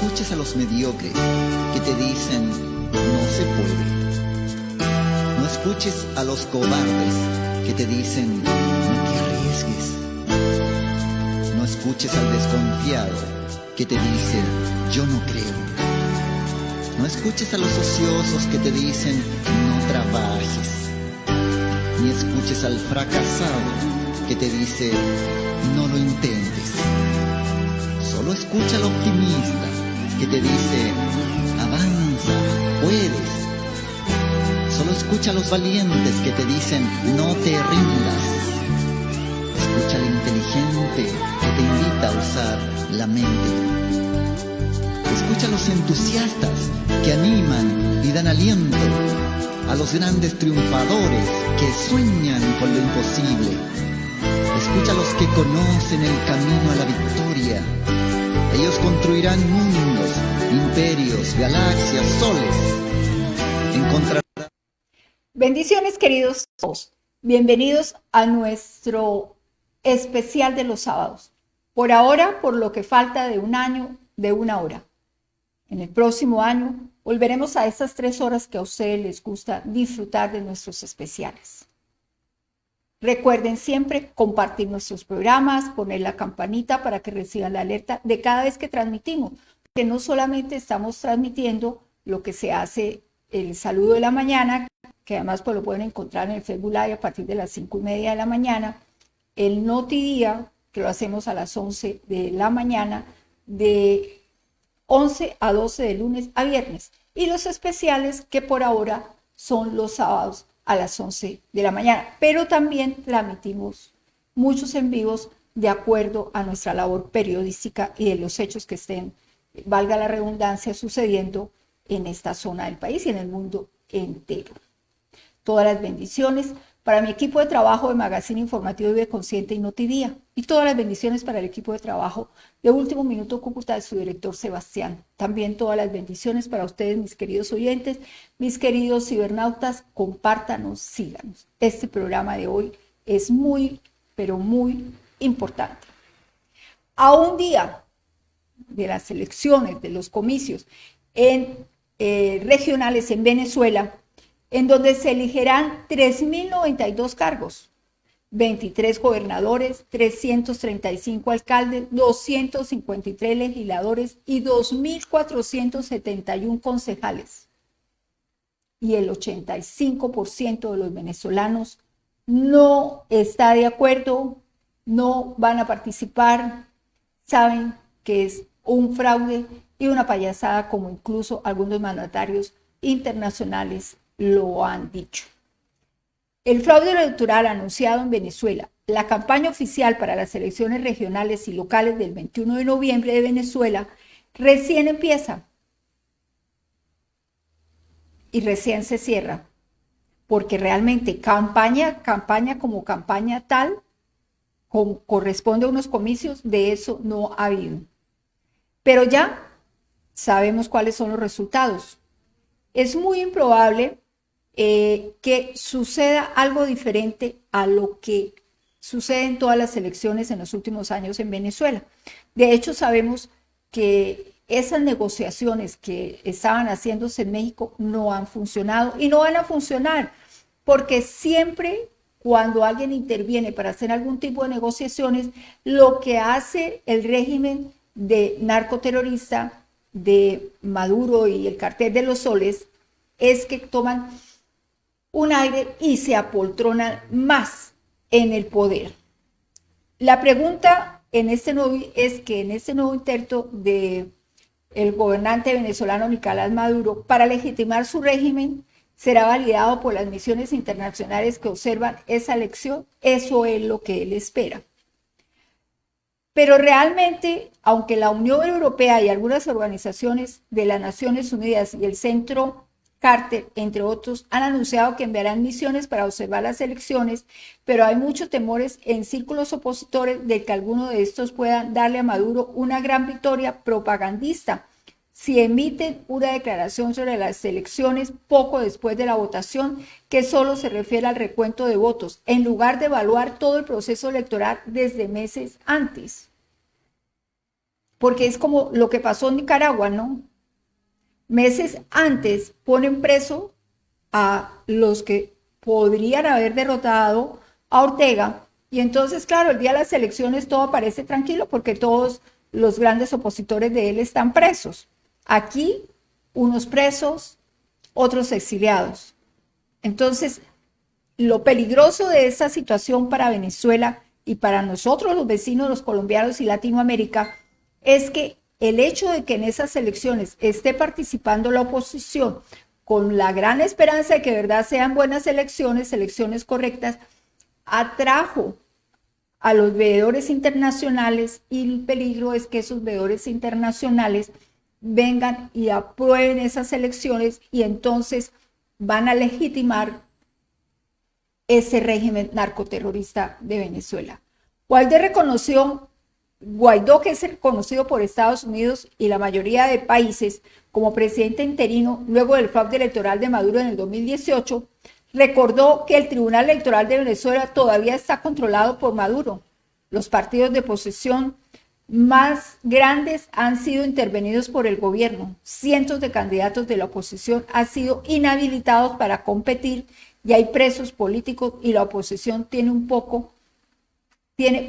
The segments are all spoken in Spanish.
escuches a los mediocres que te dicen no se puede. No escuches a los cobardes que te dicen no te arriesgues. No escuches al desconfiado que te dice yo no creo. No escuches a los ociosos que te dicen no trabajes. Ni escuches al fracasado que te dice no lo intentes. Solo escucha al optimista que te dice avanza, puedes. Solo escucha a los valientes que te dicen no te rindas. Escucha al inteligente que te invita a usar la mente. Escucha a los entusiastas que animan y dan aliento, a los grandes triunfadores que sueñan con lo imposible. Escucha a los que conocen el camino a la victoria. Ellos construirán mundos, imperios, galaxias, soles. Encontrarán. Bendiciones, queridos todos. Bienvenidos a nuestro especial de los sábados. Por ahora, por lo que falta de un año, de una hora. En el próximo año volveremos a estas 3 horas que a ustedes les gusta disfrutar de nuestros especiales. Recuerden siempre compartir nuestros programas, poner la campanita para que reciban la alerta de cada vez que transmitimos, porque no solamente estamos transmitiendo lo que se hace el saludo de la mañana, que además pues lo pueden encontrar en el Facebook Live a partir de las 5:30 de la mañana, el Notidía, que lo hacemos a las 11 de la mañana, de 11 a 12 de lunes a viernes, y los especiales que por ahora son los sábados a las 11 de la mañana, pero también transmitimos muchos en vivos de acuerdo a nuestra labor periodística y de los hechos que estén, valga la redundancia, sucediendo en esta zona del país y en el mundo entero. Todas las bendiciones para mi equipo de trabajo de Magazine Informativo Vive Consciente y Notidía, y todas las bendiciones para el equipo de trabajo de Último Minuto Cúcuta de su director Sebastián. También todas las bendiciones para ustedes, mis queridos oyentes, mis queridos cibernautas. Compártanos, síganos. Este programa de hoy es muy, pero muy importante. A un día de las elecciones, de los comicios regionales en Venezuela, en donde se elegirán 3.092 cargos, 23 gobernadores, 335 alcaldes, 253 legisladores y 2.471 concejales. Y el 85% de los venezolanos no está de acuerdo, no van a participar, saben que es un fraude y una payasada, como incluso algunos mandatarios internacionales lo han dicho. El fraude electoral anunciado en Venezuela, la campaña oficial para las elecciones regionales y locales del 21 de noviembre de Venezuela, recién empieza y recién se cierra, porque realmente campaña como campaña tal, corresponde a unos comicios, de eso no ha habido. Pero ya sabemos cuáles son los resultados. Es muy improbable que suceda algo diferente a lo que sucede en todas las elecciones en los últimos años en Venezuela. De hecho, sabemos que esas negociaciones que estaban haciéndose en México no han funcionado y no van a funcionar, porque siempre cuando alguien interviene para hacer algún tipo de negociaciones, lo que hace el régimen de narcoterrorista de Maduro y el cartel de los soles es que toman un aire y se apoltronan más en el poder. La pregunta en este nuevo intento de el gobernante venezolano Nicolás Maduro para legitimar su régimen será validado por las misiones internacionales que observan esa elección. Eso es lo que él espera. Pero realmente, aunque la Unión Europea y algunas organizaciones de las Naciones Unidas y el Centro Carter, entre otros, han anunciado que enviarán misiones para observar las elecciones, pero hay muchos temores en círculos opositores de que alguno de estos puedan darle a Maduro una gran victoria propagandista si emiten una declaración sobre las elecciones poco después de la votación que solo se refiere al recuento de votos, en lugar de evaluar todo el proceso electoral desde meses antes. porque es como lo que pasó en Nicaragua, ¿no? Meses antes ponen preso a los que podrían haber derrotado a Ortega, y entonces, claro, el día de las elecciones todo parece tranquilo porque todos los grandes opositores de él están presos. Aquí, unos presos, otros exiliados. Entonces, lo peligroso de esta situación para Venezuela y para nosotros los vecinos, los colombianos y Latinoamérica, es que el hecho de que en esas elecciones esté participando la oposición con la gran esperanza de que de verdad sean buenas elecciones, elecciones correctas, atrajo a los veedores internacionales, y el peligro es que esos veedores internacionales vengan y aprueben esas elecciones y entonces van a legitimar ese régimen narcoterrorista de Venezuela. Guaidó, que es reconocido por Estados Unidos y la mayoría de países como presidente interino luego del fraude electoral de Maduro en el 2018, recordó que el Tribunal Electoral de Venezuela todavía está controlado por Maduro. Los partidos de oposición más grandes han sido intervenidos por el gobierno. Cientos de candidatos de la oposición han sido inhabilitados para competir y hay presos políticos, y la oposición tiene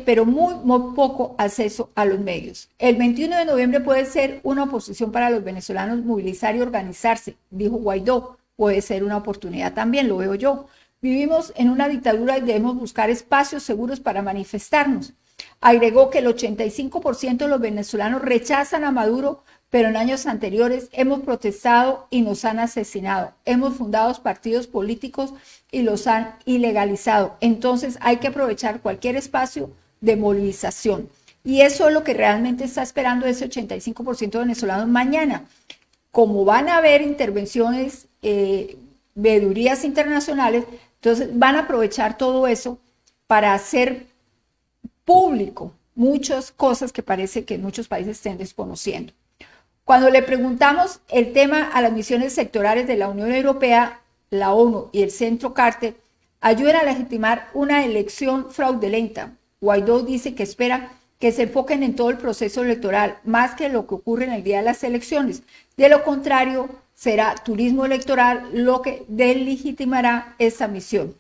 pero muy poco acceso a los medios. El 21 de noviembre puede ser una oposición para los venezolanos movilizar y organizarse, dijo Guaidó. Puede ser una oportunidad también, lo veo yo. Vivimos en una dictadura y debemos buscar espacios seguros para manifestarnos. Agregó que el 85% de los venezolanos rechazan a Maduro, pero en años anteriores hemos protestado y nos han asesinado. Hemos fundado partidos políticos y los han ilegalizado. Entonces hay que aprovechar cualquier espacio de movilización. Y eso es lo que realmente está esperando ese 85% de venezolanos mañana. Como van a haber intervenciones, veedurías internacionales, entonces van a aprovechar todo eso para hacer público muchas cosas que parece que en muchos países estén desconociendo. Cuando le preguntamos el tema a las misiones sectorales de la Unión Europea, la ONU y el Centro Carter ayudan a legitimar una elección fraudulenta, Guaidó dice que espera que se enfoquen en todo el proceso electoral, más que lo que ocurre en el día de las elecciones. De lo contrario, será turismo electoral lo que delegitimará esta misión.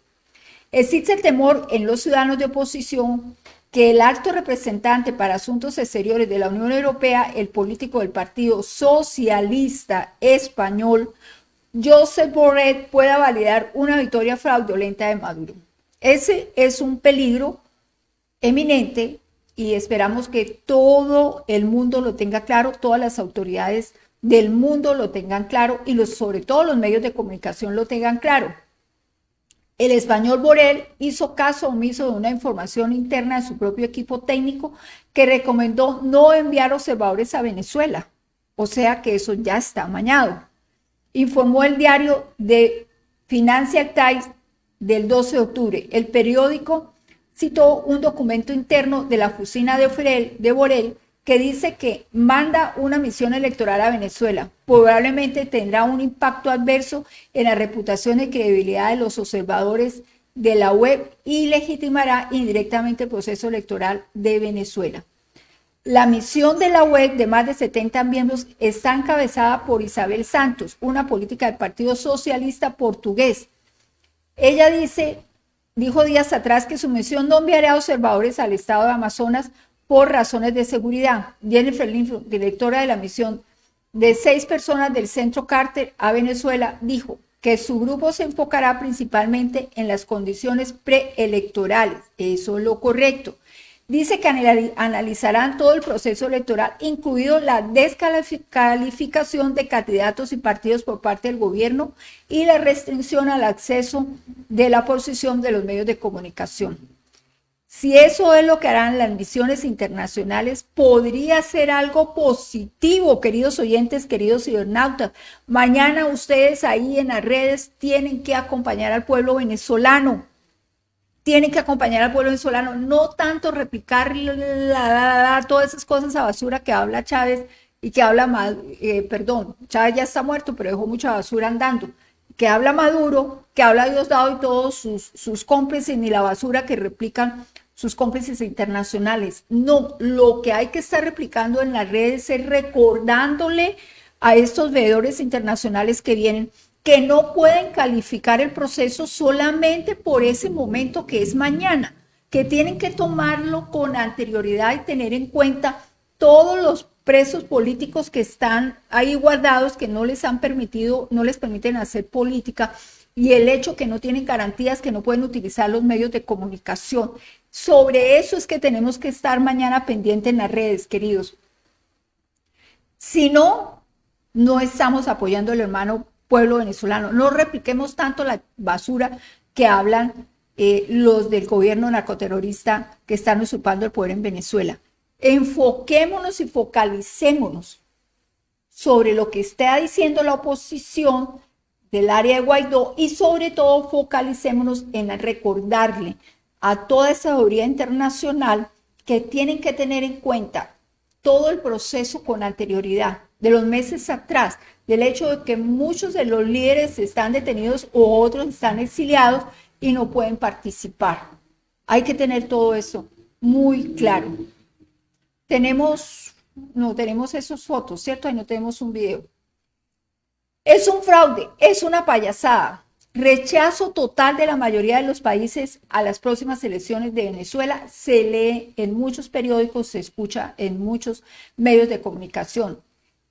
Existe el temor en los ciudadanos de oposición que el alto representante para asuntos exteriores de la Unión Europea, el político del Partido Socialista Español, Josep Borrell, pueda validar una victoria fraudulenta de Maduro. Ese es un peligro eminente y esperamos que todo el mundo lo tenga claro, todas las autoridades del mundo lo tengan claro y sobre todo los medios de comunicación lo tengan claro. El español Borrell hizo caso omiso de una información interna de su propio equipo técnico que recomendó no enviar observadores a Venezuela. O sea que eso ya está amañado. Informó el diario de Financial Times del 12 de octubre. El periódico citó un documento interno de la oficina de Borrell que dice que manda una misión electoral a Venezuela. Probablemente tendrá un impacto adverso en la reputación y credibilidad de los observadores de la web y legitimará indirectamente el proceso electoral de Venezuela. La misión de la web de más de 70 miembros está encabezada por Isabel Santos, una política del Partido Socialista Portugués. Ella dijo días atrás que su misión no enviará observadores al estado de Amazonas por razones de seguridad. Jennifer Linfield, directora de la misión de 6 personas del Centro Carter a Venezuela, dijo que su grupo se enfocará principalmente en las condiciones preelectorales. Eso es lo correcto. Dice que analizarán todo el proceso electoral, incluido la descalificación de candidatos y partidos por parte del gobierno y la restricción al acceso de la oposición de los medios de comunicación. Si eso es lo que harán las misiones internacionales, podría ser algo positivo, queridos oyentes, queridos cibernautas. Mañana ustedes ahí en las redes tienen que acompañar al pueblo venezolano. Tienen que acompañar al pueblo venezolano, no tanto replicar todas esas cosas a basura que habla Chávez y que habla, Chávez ya está muerto, pero dejó mucha basura andando. Que habla Maduro, que habla Diosdado y todos sus cómplices, ni la basura que replican sus cómplices internacionales. No, lo que hay que estar replicando en las redes es recordándole a estos veedores internacionales que vienen que no pueden calificar el proceso solamente por ese momento que es mañana, que tienen que tomarlo con anterioridad y tener en cuenta todos los presos políticos que están ahí guardados, que no les han permitido, no les permiten hacer política, y el hecho que no tienen garantías, que no pueden utilizar los medios de comunicación. Sobre eso es que tenemos que estar mañana pendientes en las redes, queridos. Si no, no estamos apoyando al hermano pueblo venezolano. No repliquemos tanto la basura que hablan los del gobierno narcoterrorista que están usurpando el poder en Venezuela. Enfoquémonos y focalicémonos sobre lo que está diciendo la oposición del área de Guaidó y sobre todo focalicémonos en recordarle a toda esa autoridad internacional que tienen que tener en cuenta todo el proceso con anterioridad, de los meses atrás, del hecho de que muchos de los líderes están detenidos o otros están exiliados y no pueden participar. Hay que tener todo eso muy claro. No tenemos esas fotos, ¿cierto? Ahí no tenemos un video. Es un fraude, es una payasada. Rechazo total de la mayoría de los países a las próximas elecciones de Venezuela. Se lee en muchos periódicos, se escucha en muchos medios de comunicación.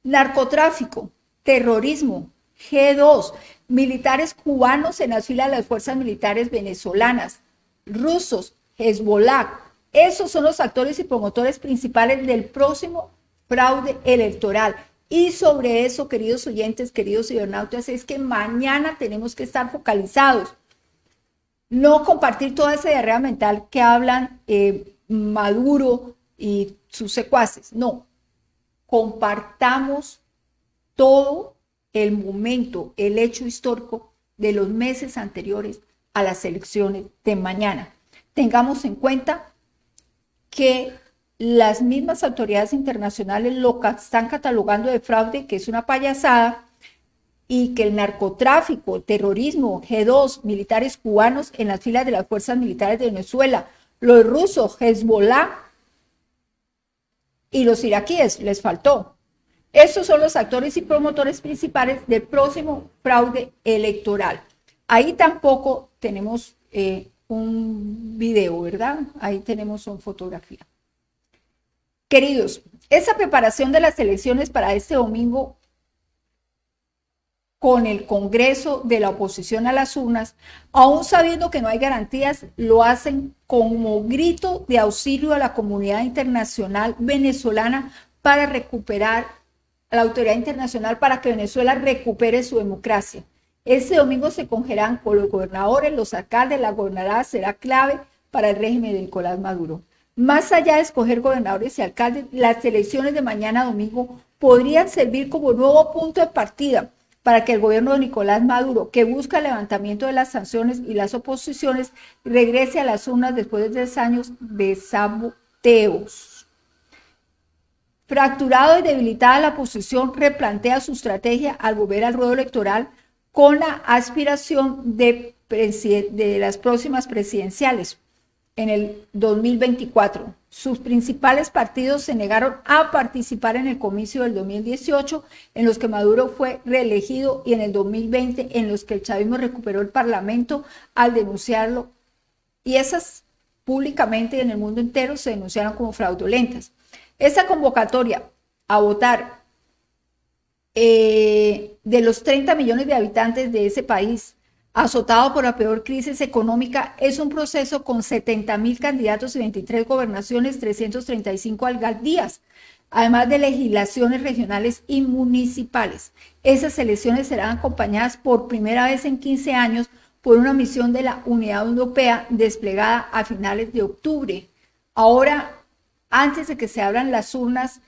Narcotráfico, terrorismo, G2, militares cubanos en las filas de las fuerzas militares venezolanas, rusos, Hezbollah. Esos son los actores y promotores principales del próximo fraude electoral. Y sobre eso, queridos oyentes, queridos cibernautas, es que mañana tenemos que estar focalizados. No compartir toda esa diarrea mental que hablan Maduro y sus secuaces. No, compartamos todo el momento, el hecho histórico de los meses anteriores a las elecciones de mañana. Tengamos en cuenta que las mismas autoridades internacionales lo están catalogando de fraude, que es una payasada, y que el narcotráfico, terrorismo, G2, militares cubanos en las filas de las fuerzas militares de Venezuela, los rusos, Hezbollah y los iraquíes, les faltó. Estos son los actores y promotores principales del próximo fraude electoral. Ahí tampoco tenemos un video, ¿verdad? Ahí tenemos una fotografía. Queridos, esa preparación de las elecciones para este domingo con el Congreso de la oposición a las urnas, aún sabiendo que no hay garantías, lo hacen como grito de auxilio a la comunidad internacional venezolana para recuperar a la autoridad internacional, para que Venezuela recupere su democracia. Este domingo se congelarán con los gobernadores, los alcaldes, la gobernadora será clave para el régimen de Nicolás Maduro. Más allá de escoger gobernadores y alcaldes, las elecciones de mañana domingo podrían servir como nuevo punto de partida para que el gobierno de Nicolás Maduro, que busca el levantamiento de las sanciones y las oposiciones, regrese a las urnas después de 3 años de saboteos. Fracturado y debilitada la oposición, replantea su estrategia al volver al ruedo electoral con la aspiración de las próximas presidenciales en el 2024. Sus principales partidos se negaron a participar en el comicio del 2018, en los que Maduro fue reelegido, y en el 2020, en los que el chavismo recuperó el Parlamento al denunciarlo, y esas públicamente en el mundo entero se denunciaron como fraudulentas. Esa convocatoria a votar de los 30 millones de habitantes de ese país, azotado por la peor crisis económica, es un proceso con 70.000 candidatos y 23 gobernaciones, 335 alcaldías, además de legislaciones regionales y municipales. Esas elecciones serán acompañadas por primera vez en 15 años por una misión de la Unidad Europea desplegada a finales de octubre. Ahora, antes de que se abran las urnas,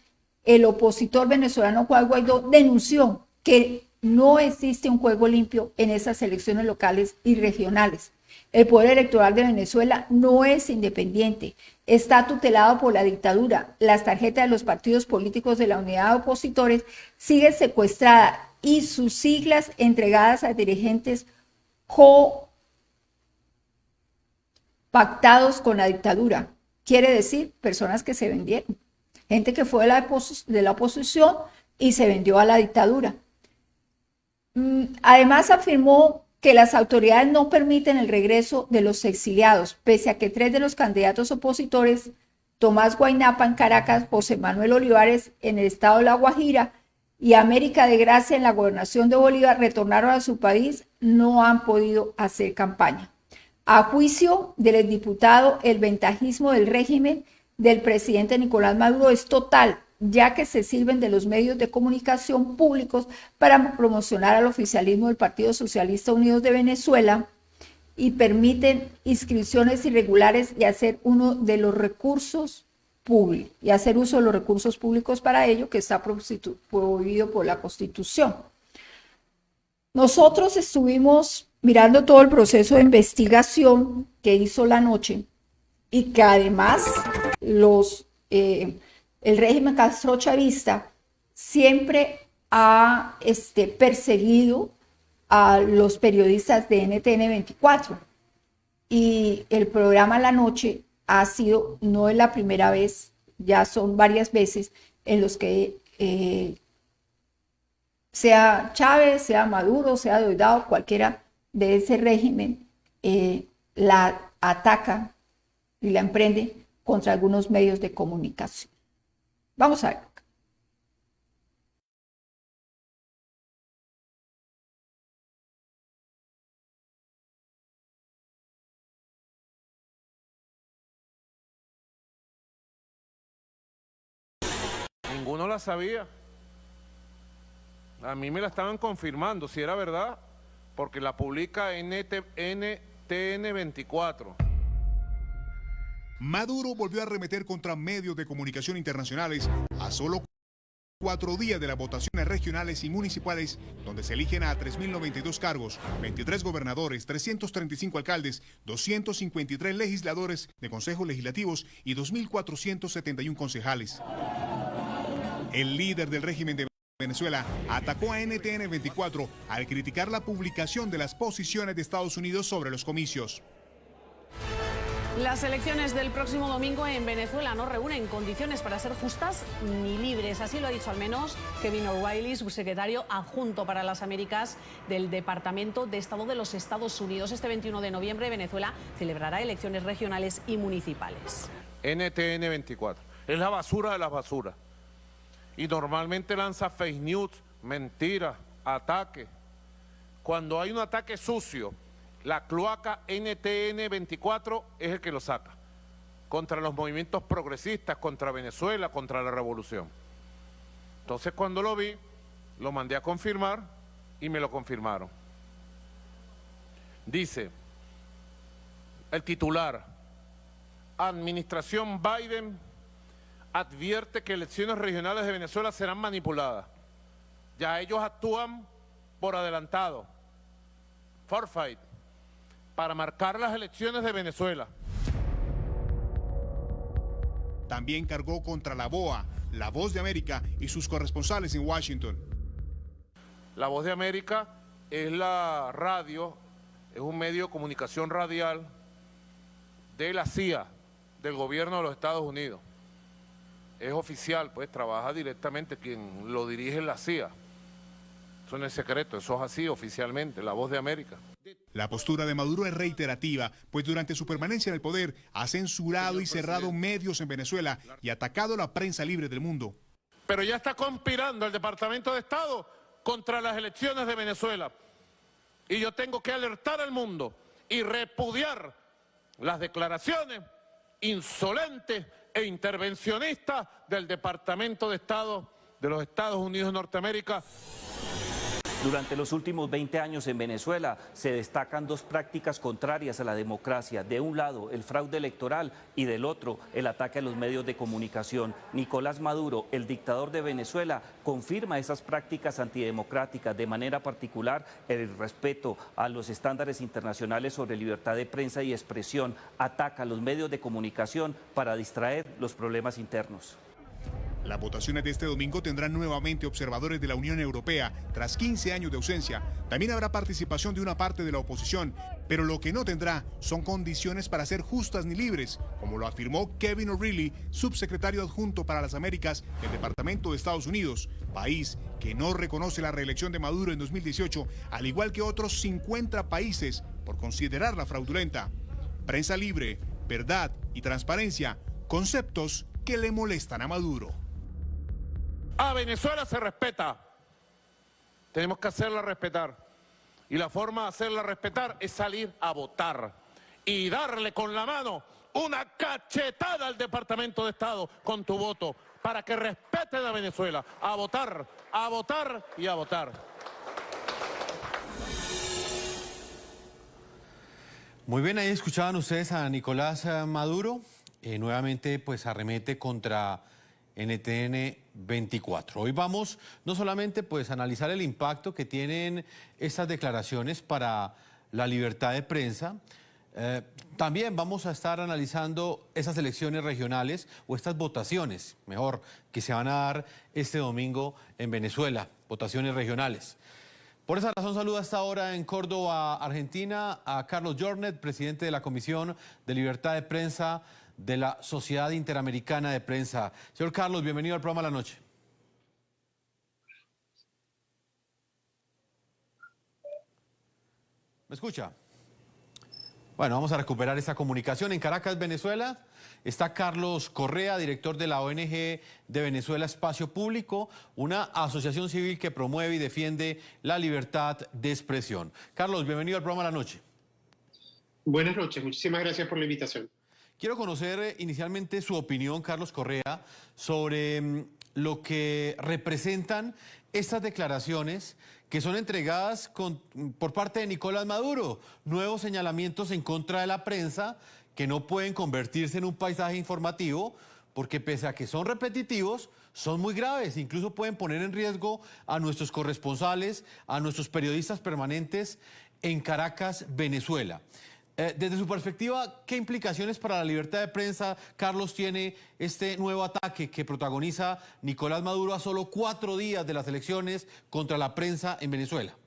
el opositor venezolano Juan Guaidó denunció que no existe un juego limpio en esas elecciones locales y regionales. El poder electoral de Venezuela no es independiente, está tutelado por la dictadura. Las tarjetas de los partidos políticos de la unidad de opositores siguen secuestradas y sus siglas entregadas a dirigentes pactados con la dictadura. Quiere decir, personas que se vendieron, gente que fue de la oposición y se vendió a la dictadura. Además afirmó que las autoridades no permiten el regreso de los exiliados, pese a que 3 de los candidatos opositores, Tomás Guaynapa en Caracas, José Manuel Olivares en el estado de La Guajira y América de Gracia en la gobernación de Bolívar, retornaron a su país, no han podido hacer campaña. A juicio del exdiputado, el ventajismo del régimen del presidente Nicolás Maduro es total, ya que se sirven de los medios de comunicación públicos para promocionar al oficialismo del Partido Socialista Unido de Venezuela y permiten inscripciones irregulares y hacer uso de los recursos públicos para ello, que está prohibido por la Constitución. Nosotros estuvimos mirando todo el proceso de investigación que hizo la noche y que además el régimen castrochavista siempre ha perseguido a los periodistas de NTN 24. Y el programa La Noche ha sido, no es la primera vez, ya son varias veces en los que sea Chávez, sea Maduro, sea Diosdado, cualquiera de ese régimen, la ataca y la emprende contra algunos medios de comunicación. Vamos a ver. Ninguno la sabía. A mí me la estaban confirmando, si era verdad, porque la publica NTN 24. Maduro volvió a arremeter contra medios de comunicación internacionales a solo 4 días de las votaciones regionales y municipales, donde se eligen a 3.092 cargos, 23 gobernadores, 335 alcaldes, 253 legisladores de consejos legislativos y 2.471 concejales. El líder del régimen de Venezuela atacó a NTN 24 al criticar la publicación de las posiciones de Estados Unidos sobre los comicios. Las elecciones del próximo domingo en Venezuela no reúnen condiciones para ser justas ni libres. Así lo ha dicho al menos Kevin O'Reilly, subsecretario adjunto para las Américas del Departamento de Estado de los Estados Unidos. Este 21 de noviembre Venezuela celebrará elecciones regionales y municipales. NTN 24 es la basura de las basuras. Y normalmente lanza fake news, mentiras, ataques. Cuando hay un ataque sucio, la cloaca NTN 24 es el que lo saca. Contra los movimientos progresistas, contra Venezuela, contra la revolución. Entonces cuando lo vi, lo mandé a confirmar y me lo confirmaron. Dice el titular: Administración Biden advierte que elecciones regionales de Venezuela serán manipuladas. Ya ellos actúan por adelantado, forfeit, para marcar las elecciones de Venezuela. También cargó contra la BOA, La Voz de América y sus corresponsales en Washington. La Voz de América es la radio, es un medio de comunicación radial de la CIA, del gobierno de los Estados Unidos. Es oficial, pues trabaja directamente, quien lo dirige es la CIA. Eso no es secreto, eso es así oficialmente, La Voz de América. La postura de Maduro es reiterativa, pues durante su permanencia en el poder ha censurado y cerrado medios en Venezuela y atacado la prensa libre del mundo. Pero ya está conspirando el Departamento de Estado contra las elecciones de Venezuela. Y yo tengo que alertar al mundo y repudiar las declaraciones insolentes e intervencionistas del Departamento de Estado de los Estados Unidos de Norteamérica. Durante los últimos 20 años en Venezuela se destacan 2 prácticas contrarias a la democracia. De un lado, el fraude electoral y del otro, el ataque a los medios de comunicación. Nicolás Maduro, el dictador de Venezuela, confirma esas prácticas antidemocráticas, de manera particular el respeto a los estándares internacionales sobre libertad de prensa y expresión. Ataca a los medios de comunicación para distraer los problemas internos. Las votaciones de este domingo tendrán nuevamente observadores de la Unión Europea tras 15 años de ausencia. También habrá participación de una parte de la oposición, pero lo que no tendrá son condiciones para ser justas ni libres, como lo afirmó Kevin O'Reilly, subsecretario adjunto para las Américas del Departamento de Estados Unidos, país que no reconoce la reelección de Maduro en 2018, al igual que otros 50 países, por considerarla fraudulenta. Prensa libre, verdad y transparencia, conceptos que le molestan a Maduro. A Venezuela se respeta. Tenemos que hacerla respetar. Y la forma de hacerla respetar es salir a votar y darle con la mano una cachetada al Departamento de Estado con tu voto para que respeten a Venezuela. A votar y a votar. Muy bien, ahí escuchaban ustedes a Nicolás Maduro. Nuevamente pues arremete contra NTN 24. Hoy vamos no solamente pues a analizar el impacto que tienen estas declaraciones para la libertad de prensa, también vamos a estar analizando esas elecciones regionales o estas votaciones, mejor, que se van a dar este domingo en Venezuela, votaciones regionales. Por esa razón saludo hasta ahora en Córdoba, Argentina, a Carlos Jornet, presidente de la Comisión de Libertad de Prensa de la Sociedad Interamericana de Prensa. Señor Carlos, bienvenido al programa La Noche. ¿Me escucha? Bueno, vamos a recuperar esta comunicación. En Caracas, Venezuela, está Carlos Correa, director de la ONG de Venezuela Espacio Público, una asociación civil que promueve y defiende la libertad de expresión. Carlos, bienvenido al programa La Noche. Buenas noches, muchísimas gracias por la invitación. Quiero conocer inicialmente su opinión, Carlos Correa, sobre lo que representan estas declaraciones que son entregadas por parte de Nicolás Maduro. Nuevos señalamientos en contra de la prensa que no pueden convertirse en un paisaje informativo porque pese a que son repetitivos, son muy graves. Incluso pueden poner en riesgo a nuestros corresponsales, a nuestros periodistas permanentes en Caracas, Venezuela. Desde su perspectiva, ¿qué implicaciones para la libertad de prensa, Carlos, tiene este nuevo ataque que protagoniza Nicolás Maduro a solo 4 días de las elecciones contra la prensa en Venezuela?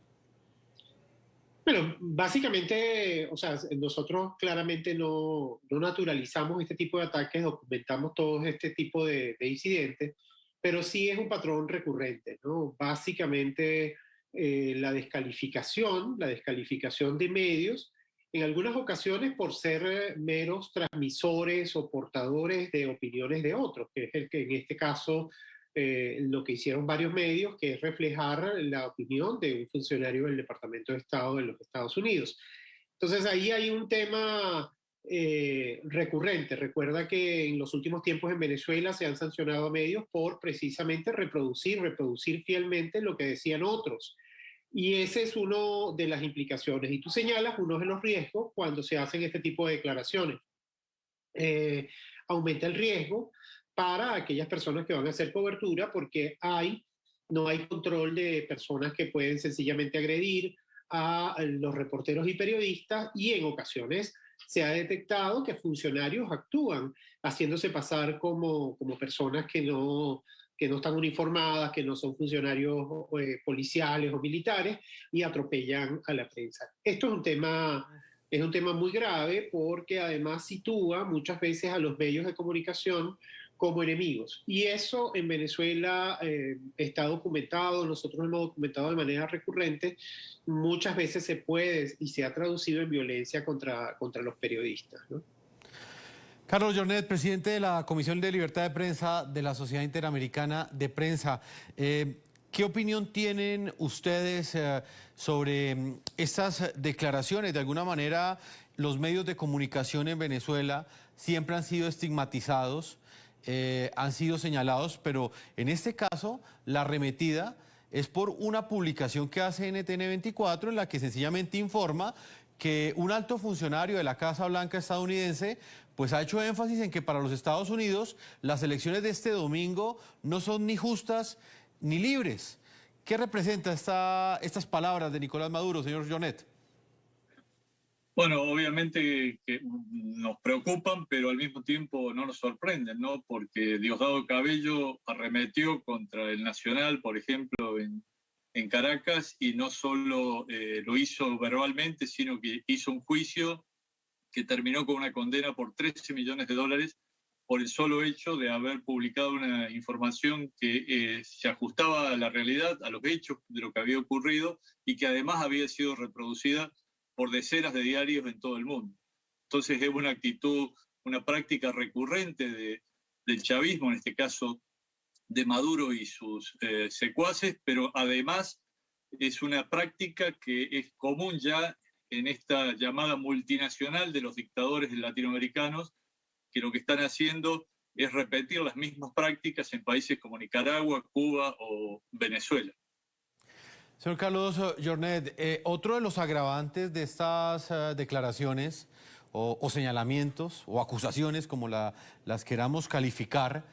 Bueno, básicamente, o sea, nosotros claramente no naturalizamos este tipo de ataques, documentamos todo este tipo de incidentes, pero sí es un patrón recurrente, ¿no? Básicamente, la descalificación de medios, en algunas ocasiones por ser meros transmisores o portadores de opiniones de otros, que es el que en este caso lo que hicieron varios medios, que es reflejar la opinión de un funcionario del Departamento de Estado de los Estados Unidos. Entonces ahí hay un tema recurrente. Recuerda que en los últimos tiempos en Venezuela se han sancionado a medios por precisamente reproducir fielmente lo que decían otros. Y ese es uno de las implicaciones. Y tú señalas uno de los riesgos cuando se hacen este tipo de declaraciones. Aumenta el riesgo para aquellas personas que van a hacer cobertura porque no hay control de personas que pueden sencillamente agredir a los reporteros y periodistas, y en ocasiones se ha detectado que funcionarios actúan haciéndose pasar como personas que no están uniformadas, que no son funcionarios policiales o militares, y atropellan a la prensa. Esto es un tema muy grave porque además sitúa muchas veces a los medios de comunicación como enemigos. Y eso en Venezuela está documentado, nosotros lo hemos documentado de manera recurrente, muchas veces se puede y se ha traducido en violencia contra los periodistas, ¿no? Carlos Jornet, presidente de la Comisión de Libertad de Prensa de la Sociedad Interamericana de Prensa. ¿Qué opinión tienen ustedes sobre estas declaraciones? De alguna manera, los medios de comunicación en Venezuela siempre han sido estigmatizados, han sido señalados, pero en este caso, la arremetida es por una publicación que hace NTN 24 en la que sencillamente informa que un alto funcionario de la Casa Blanca estadounidense pues ha hecho énfasis en que para los Estados Unidos las elecciones de este domingo no son ni justas ni libres. ¿Qué representa estas palabras de Nicolás Maduro, señor Jornet? Bueno, obviamente que nos preocupan, pero al mismo tiempo no nos sorprenden, ¿no? Porque Diosdado Cabello arremetió contra el Nacional, por ejemplo, en Caracas, y no solo lo hizo verbalmente, sino que hizo un juicio que terminó con una condena por 13 millones de dólares por el solo hecho de haber publicado una información que se ajustaba a la realidad, a los hechos de lo que había ocurrido, y que además había sido reproducida por decenas de diarios en todo el mundo. Entonces es una actitud, una práctica recurrente del chavismo, en este caso de Maduro y sus secuaces, pero además es una práctica que es común ya en esta llamada multinacional de los dictadores latinoamericanos, que lo que están haciendo es repetir las mismas prácticas en países como Nicaragua, Cuba o Venezuela. Señor Carlos Jornet, otro de los agravantes de estas declaraciones o señalamientos o acusaciones, como las queramos calificar,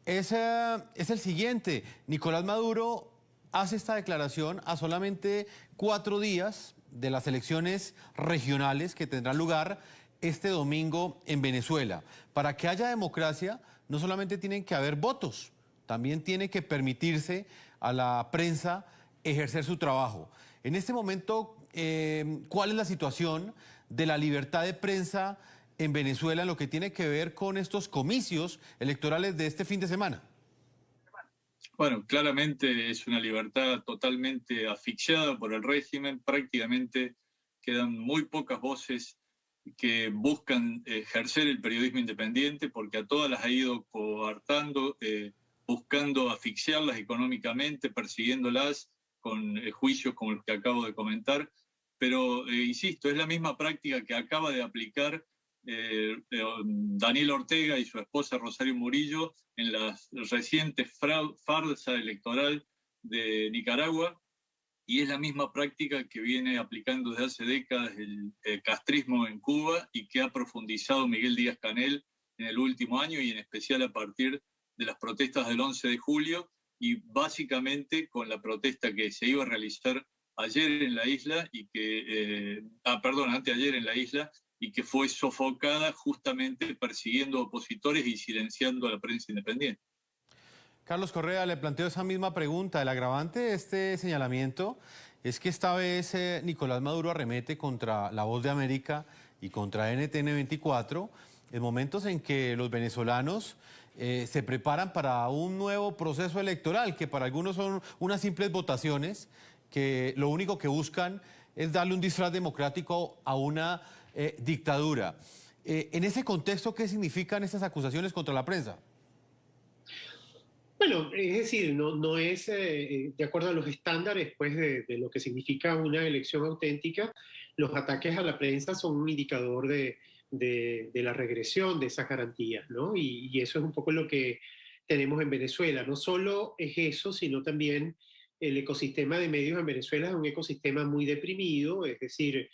es el siguiente. Nicolás Maduro hace esta declaración a solamente 4 días de las elecciones regionales que tendrán lugar este domingo en Venezuela. Para que haya democracia, no solamente tienen que haber votos, también tiene que permitirse a la prensa ejercer su trabajo. En este momento, ¿cuál es la situación de la libertad de prensa en Venezuela en lo que tiene que ver con estos comicios electorales de este fin de semana? Bueno, claramente es una libertad totalmente asfixiada por el régimen. Prácticamente quedan muy pocas voces que buscan ejercer el periodismo independiente, porque a todas las ha ido coartando, buscando asfixiarlas económicamente, persiguiéndolas con juicios como los que acabo de comentar. Pero, insisto, es la misma práctica que acaba de aplicar Daniel Ortega y su esposa Rosario Murillo en la reciente farsa electoral de Nicaragua, y es la misma práctica que viene aplicando desde hace décadas el castrismo en Cuba y que ha profundizado Miguel Díaz-Canel en el último año, y en especial a partir de las protestas del 11 de julio, y básicamente con la protesta que se iba a realizar ayer en la isla y que, anteayer en la isla, y que fue sofocada justamente persiguiendo opositores y silenciando a la prensa independiente. Carlos Correa, le planteo esa misma pregunta. El agravante de este señalamiento es que esta vez Nicolás Maduro arremete contra La Voz de América y contra NTN 24 en momentos en que los venezolanos se preparan para un nuevo proceso electoral, que para algunos son unas simples votaciones, que lo único que buscan es darle un disfraz democrático a una dictadura. En ese contexto, ¿qué significan estas acusaciones contra la prensa? Bueno, es decir, no es de acuerdo a los estándares pues, de lo que significa una elección auténtica. Los ataques a la prensa son un indicador de la regresión de esas garantías, ¿no? Y eso es un poco lo que tenemos en Venezuela. No solo es eso, sino también el ecosistema de medios en Venezuela es un ecosistema muy deprimido, es decir,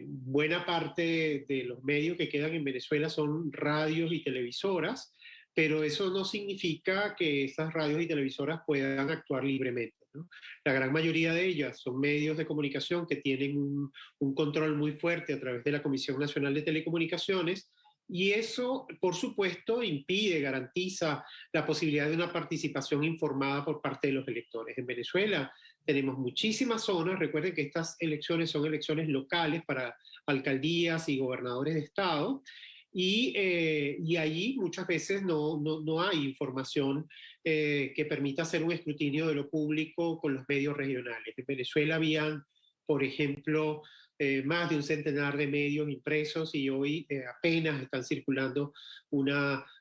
buena parte de los medios que quedan en Venezuela son radios y televisoras, pero eso no significa que esas radios y televisoras puedan actuar libremente, ¿no? La gran mayoría de ellas son medios de comunicación que tienen un control muy fuerte a través de la Comisión Nacional de Telecomunicaciones, y eso, por supuesto, garantiza la posibilidad de una participación informada por parte de los electores. En Venezuela tenemos muchísimas zonas. Recuerden que estas elecciones son elecciones locales para alcaldías y gobernadores de estado, y allí muchas veces no hay información que permita hacer un escrutinio de lo público con los medios regionales. En Venezuela habían, por ejemplo, más de un centenar de medios impresos, y hoy apenas están circulando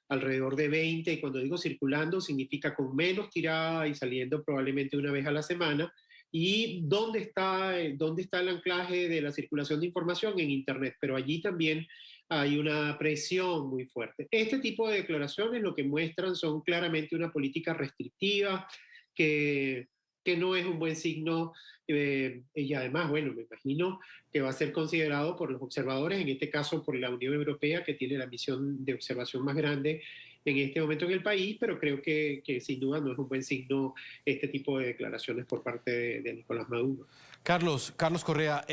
alrededor de 20, y cuando digo circulando significa con menos tirada y saliendo probablemente una vez a la semana. ¿Y dónde está el anclaje de la circulación de información? En Internet, pero allí también hay una presión muy fuerte. Este tipo de declaraciones lo que muestran son claramente una política restrictiva que no es un buen signo, y además, bueno, me imagino que va a ser considerado por los observadores, en este caso por la Unión Europea, que tiene la misión de observación más grande en este momento en el país, pero creo que sin duda no es un buen signo este tipo de declaraciones por parte de Nicolás Maduro. Carlos Correa,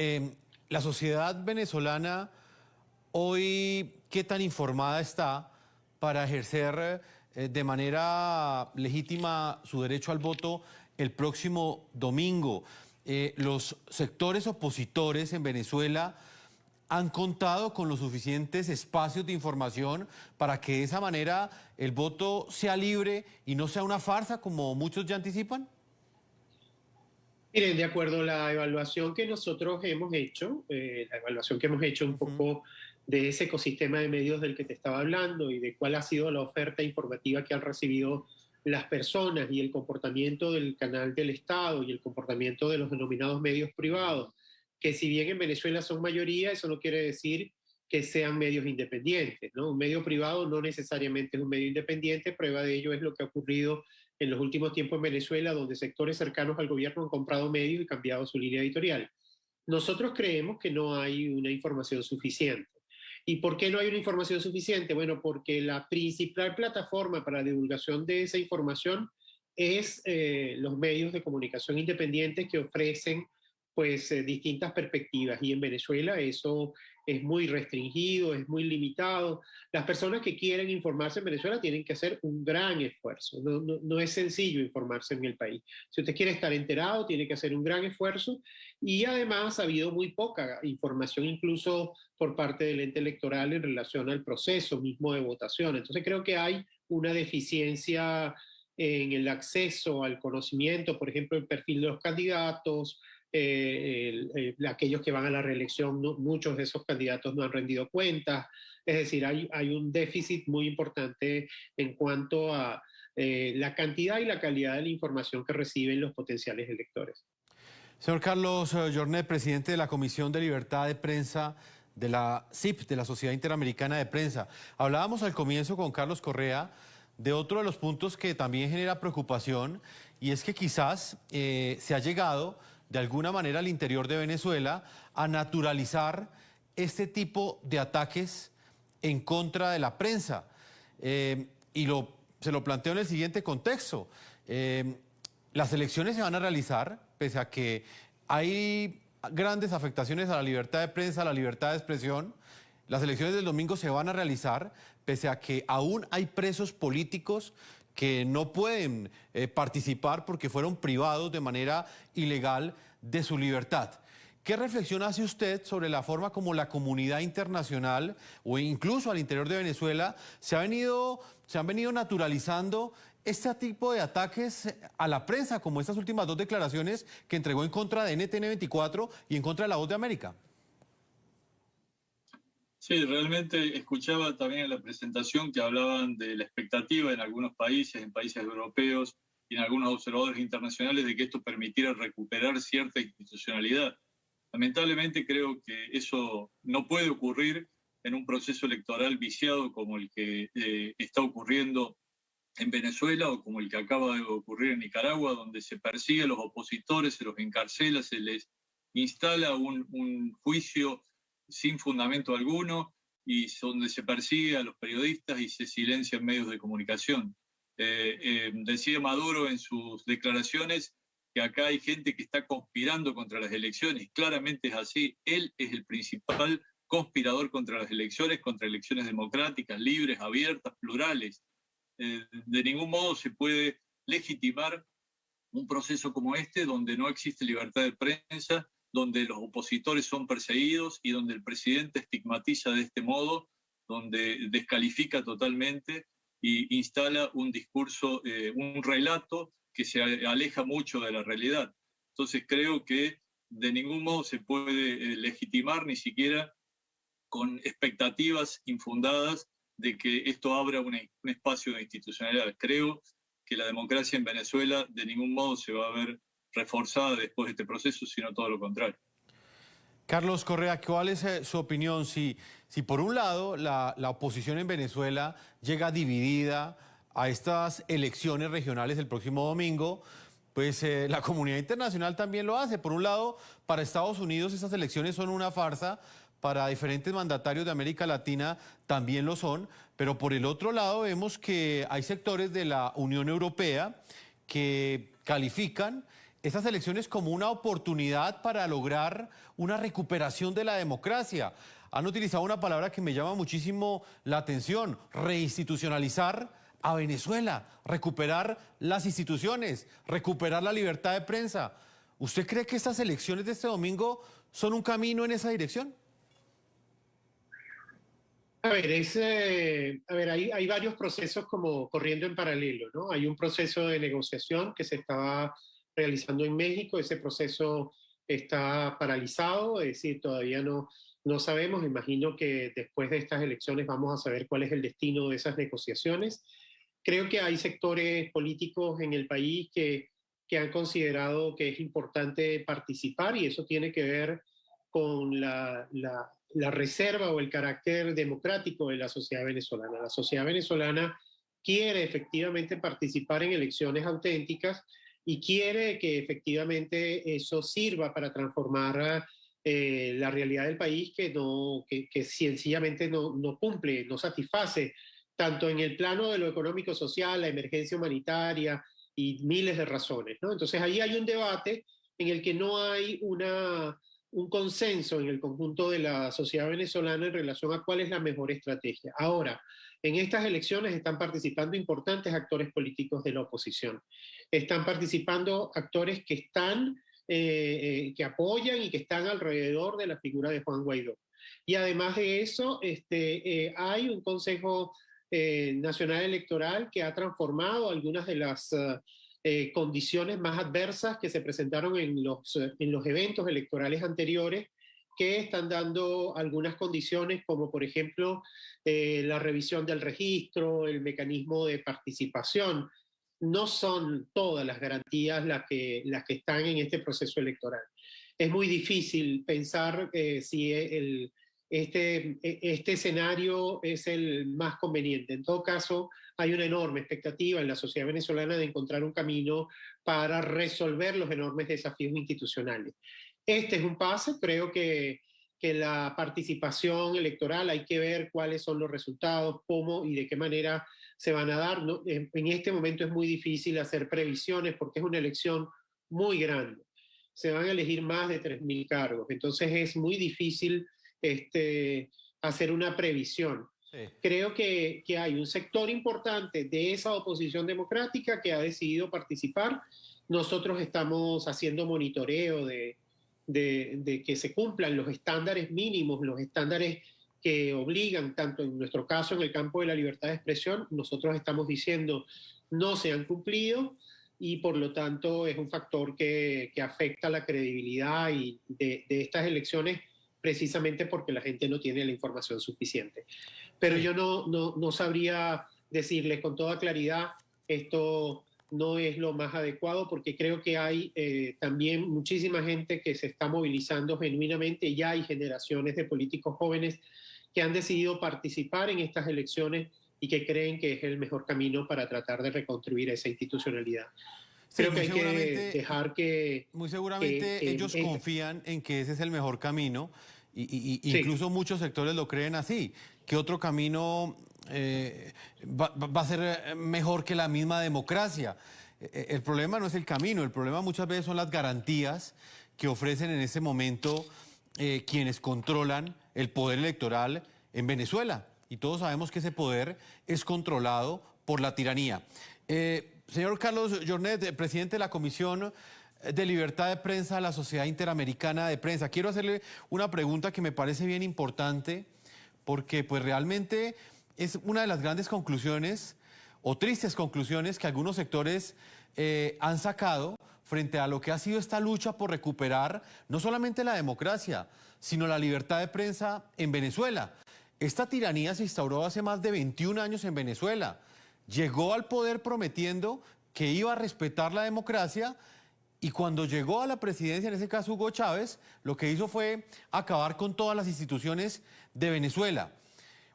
La sociedad venezolana hoy, ¿qué tan informada está para ejercer de manera legítima su derecho al voto el próximo domingo? Los sectores opositores en Venezuela han contado con los suficientes espacios de información para que de esa manera el voto sea libre y no sea una farsa como muchos ya anticipan. Miren, de acuerdo a la evaluación que nosotros hemos hecho, un poco de ese ecosistema de medios del que te estaba hablando y de cuál ha sido la oferta informativa que han recibido las personas y el comportamiento del canal del Estado y el comportamiento de los denominados medios privados, que si bien en Venezuela son mayoría, eso no quiere decir que sean medios independientes, ¿no? Un medio privado no necesariamente es un medio independiente, prueba de ello es lo que ha ocurrido en los últimos tiempos en Venezuela, donde sectores cercanos al gobierno han comprado medios y cambiado su línea editorial. Nosotros creemos que no hay una información suficiente. ¿Y por qué no hay una información suficiente? Bueno, porque la principal plataforma para la divulgación de esa información es los medios de comunicación independientes que ofrecen pues distintas perspectivas, y en Venezuela eso es muy restringido, es muy limitado. Las personas que quieren informarse en Venezuela tienen que hacer un gran esfuerzo, no es sencillo informarse en el país. Si usted quiere estar enterado, tiene que hacer un gran esfuerzo, y además ha habido muy poca información incluso por parte del ente electoral en relación al proceso mismo de votación. Entonces creo que hay una deficiencia en el acceso al conocimiento, por ejemplo, el perfil de los candidatos, aquellos que van a la reelección, muchos de esos candidatos no han rendido cuentas, es decir, hay un déficit muy importante en cuanto a la cantidad y la calidad de la información que reciben los potenciales electores. Señor Carlos Jornet, presidente de la Comisión de Libertad de Prensa de la SIP, de la Sociedad Interamericana de Prensa. Hablábamos al comienzo con Carlos Correa de otro de los puntos que también genera preocupación, y es que quizás se ha llegado de alguna manera al interior de Venezuela a naturalizar este tipo de ataques en contra de la prensa. Se lo planteo en el siguiente contexto. Las elecciones se van a realizar, pese a que hay grandes afectaciones a la libertad de prensa, a la libertad de expresión. Las elecciones del domingo se van a realizar, pese a que aún hay presos políticos que no pueden participar porque fueron privados de manera ilegal de su libertad. ¿Qué reflexión hace usted sobre la forma como la comunidad internacional o incluso al interior de Venezuela se han venido naturalizando este tipo de ataques a la prensa, como estas últimas dos declaraciones que entregó en contra de NTN 24 y en contra de La Voz de América? Sí, realmente escuchaba también en la presentación que hablaban de la expectativa en algunos países, en países europeos y en algunos observadores internacionales de que esto permitiera recuperar cierta institucionalidad. Lamentablemente creo que eso no puede ocurrir en un proceso electoral viciado como el que está ocurriendo en Venezuela o como el que acaba de ocurrir en Nicaragua, donde se persigue a los opositores, se los encarcela, se les instala un juicio sin fundamento alguno y donde se persigue a los periodistas y se silencian medios de comunicación. Decía Maduro en sus declaraciones que acá hay gente que está conspirando contra las elecciones. Claramente es así. Él es el principal conspirador contra las elecciones, contra elecciones democráticas, libres, abiertas, plurales. De ningún modo se puede legitimar un proceso como este, donde no existe libertad de prensa, donde los opositores son perseguidos y donde el presidente estigmatiza de este modo, donde descalifica totalmente e instala un discurso, un relato que se aleja mucho de la realidad. Entonces creo que de ningún modo se puede legitimar, ni siquiera con expectativas infundadas de que esto abra un espacio de institucionalidad. Creo que la democracia en Venezuela de ningún modo se va a ver reforzada después de este proceso, sino todo lo contrario. Carlos Correa, ¿cuál es su opinión? Si por un lado la oposición en Venezuela llega dividida a estas elecciones regionales el próximo domingo, pues la comunidad internacional también lo hace. Por un lado, para Estados Unidos estas elecciones son una farsa, para diferentes mandatarios de América Latina también lo son, pero por el otro lado vemos que hay sectores de la Unión Europea que califican estas elecciones como una oportunidad para lograr una recuperación de la democracia. Han utilizado una palabra que me llama muchísimo la atención: reinstitucionalizar a Venezuela, recuperar las instituciones, recuperar la libertad de prensa. ¿Usted cree que estas elecciones de este domingo son un camino en esa dirección? A ver, hay varios procesos como corriendo en paralelo, ¿no? Hay un proceso de negociación que se estaba realizando en México. Ese proceso está paralizado, es decir, todavía no sabemos. Imagino que después de estas elecciones vamos a saber cuál es el destino de esas negociaciones. Creo que hay sectores políticos en el país que han considerado que es importante participar, y eso tiene que ver con la reserva o el carácter democrático de la sociedad venezolana. La sociedad venezolana quiere efectivamente participar en elecciones auténticas y quiere que efectivamente eso sirva para transformar la realidad del país, que sencillamente no cumple, no satisface, tanto en el plano de lo económico-social, la emergencia humanitaria y miles de razones, ¿no? Entonces ahí hay un debate en el que no hay un consenso en el conjunto de la sociedad venezolana en relación a cuál es la mejor estrategia. Ahora, en estas elecciones están participando importantes actores políticos de la oposición. Están participando actores que que apoyan y que están alrededor de la figura de Juan Guaidó. Y además de eso, hay un Consejo Nacional Electoral que ha transformado algunas de las condiciones más adversas que se presentaron en los eventos electorales anteriores, que están dando algunas condiciones como por ejemplo la revisión del registro, el mecanismo de participación. No son todas las garantías las que están en este proceso electoral. Es muy difícil pensar si este escenario es el más conveniente. En todo caso, hay una enorme expectativa en la sociedad venezolana de encontrar un camino para resolver los enormes desafíos institucionales. Este es un paso. Creo que la participación electoral, hay que ver cuáles son los resultados, cómo y de qué manera se van a dar, ¿no? En este momento es muy difícil hacer previsiones porque es una elección muy grande. Se van a elegir más de 3.000 cargos, entonces es muy difícil hacer una previsión. Sí. Creo que hay un sector importante de esa oposición democrática que ha decidido participar. Nosotros estamos haciendo monitoreo de que se cumplan los estándares mínimos, los estándares que obligan, tanto en nuestro caso en el campo de la libertad de expresión, nosotros estamos diciendo no se han cumplido, y por lo tanto es un factor que afecta la credibilidad de estas elecciones, precisamente porque la gente no tiene la información suficiente. Pero yo no sabría decirles con toda claridad esto no es lo más adecuado, porque creo que hay también muchísima gente que se está movilizando genuinamente. Ya hay generaciones de políticos jóvenes que han decidido participar en estas elecciones y que creen que es el mejor camino para tratar de reconstruir esa institucionalidad. Creo que hay que dejar que... Muy seguramente ellos confían en que ese es el mejor camino, y sí. Incluso muchos sectores lo creen así, que otro camino va a ser mejor que la misma democracia. El problema no es el camino, el problema muchas veces son las garantías que ofrecen en ese momento quienes controlan el poder electoral en Venezuela. Y todos sabemos que ese poder es controlado por la tiranía. Señor Carlos Jornet, presidente de la Comisión de Libertad de Prensa de la Sociedad Interamericana de Prensa, quiero hacerle una pregunta que me parece bien importante, porque pues realmente es una de las grandes conclusiones o tristes conclusiones que algunos sectores han sacado frente a lo que ha sido esta lucha por recuperar no solamente la democracia, sino la libertad de prensa en Venezuela. Esta tiranía se instauró hace más de 21 años en Venezuela. Llegó al poder prometiendo que iba a respetar la democracia, y cuando llegó a la presidencia, en ese caso Hugo Chávez, lo que hizo fue acabar con todas las instituciones de Venezuela.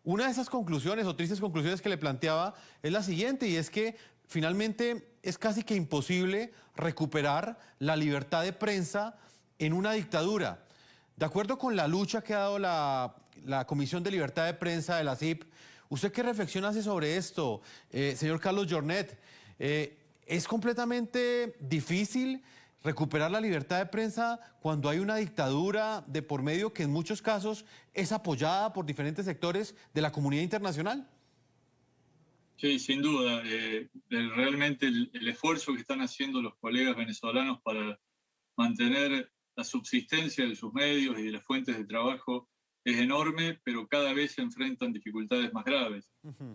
Una de esas conclusiones o tristes conclusiones que le planteaba es la siguiente, y es que finalmente es casi que imposible recuperar la libertad de prensa en una dictadura. De acuerdo con la lucha que ha dado la Comisión de Libertad de Prensa de la CIP, ¿usted qué reflexión hace sobre esto, señor Carlos Jornet? ¿Es completamente difícil recuperar la libertad de prensa cuando hay una dictadura de por medio que en muchos casos es apoyada por diferentes sectores de la comunidad internacional? Sí, sin duda. Realmente el esfuerzo que están haciendo los colegas venezolanos para mantener la subsistencia de sus medios y de las fuentes de trabajo es enorme, pero cada vez se enfrentan dificultades más graves.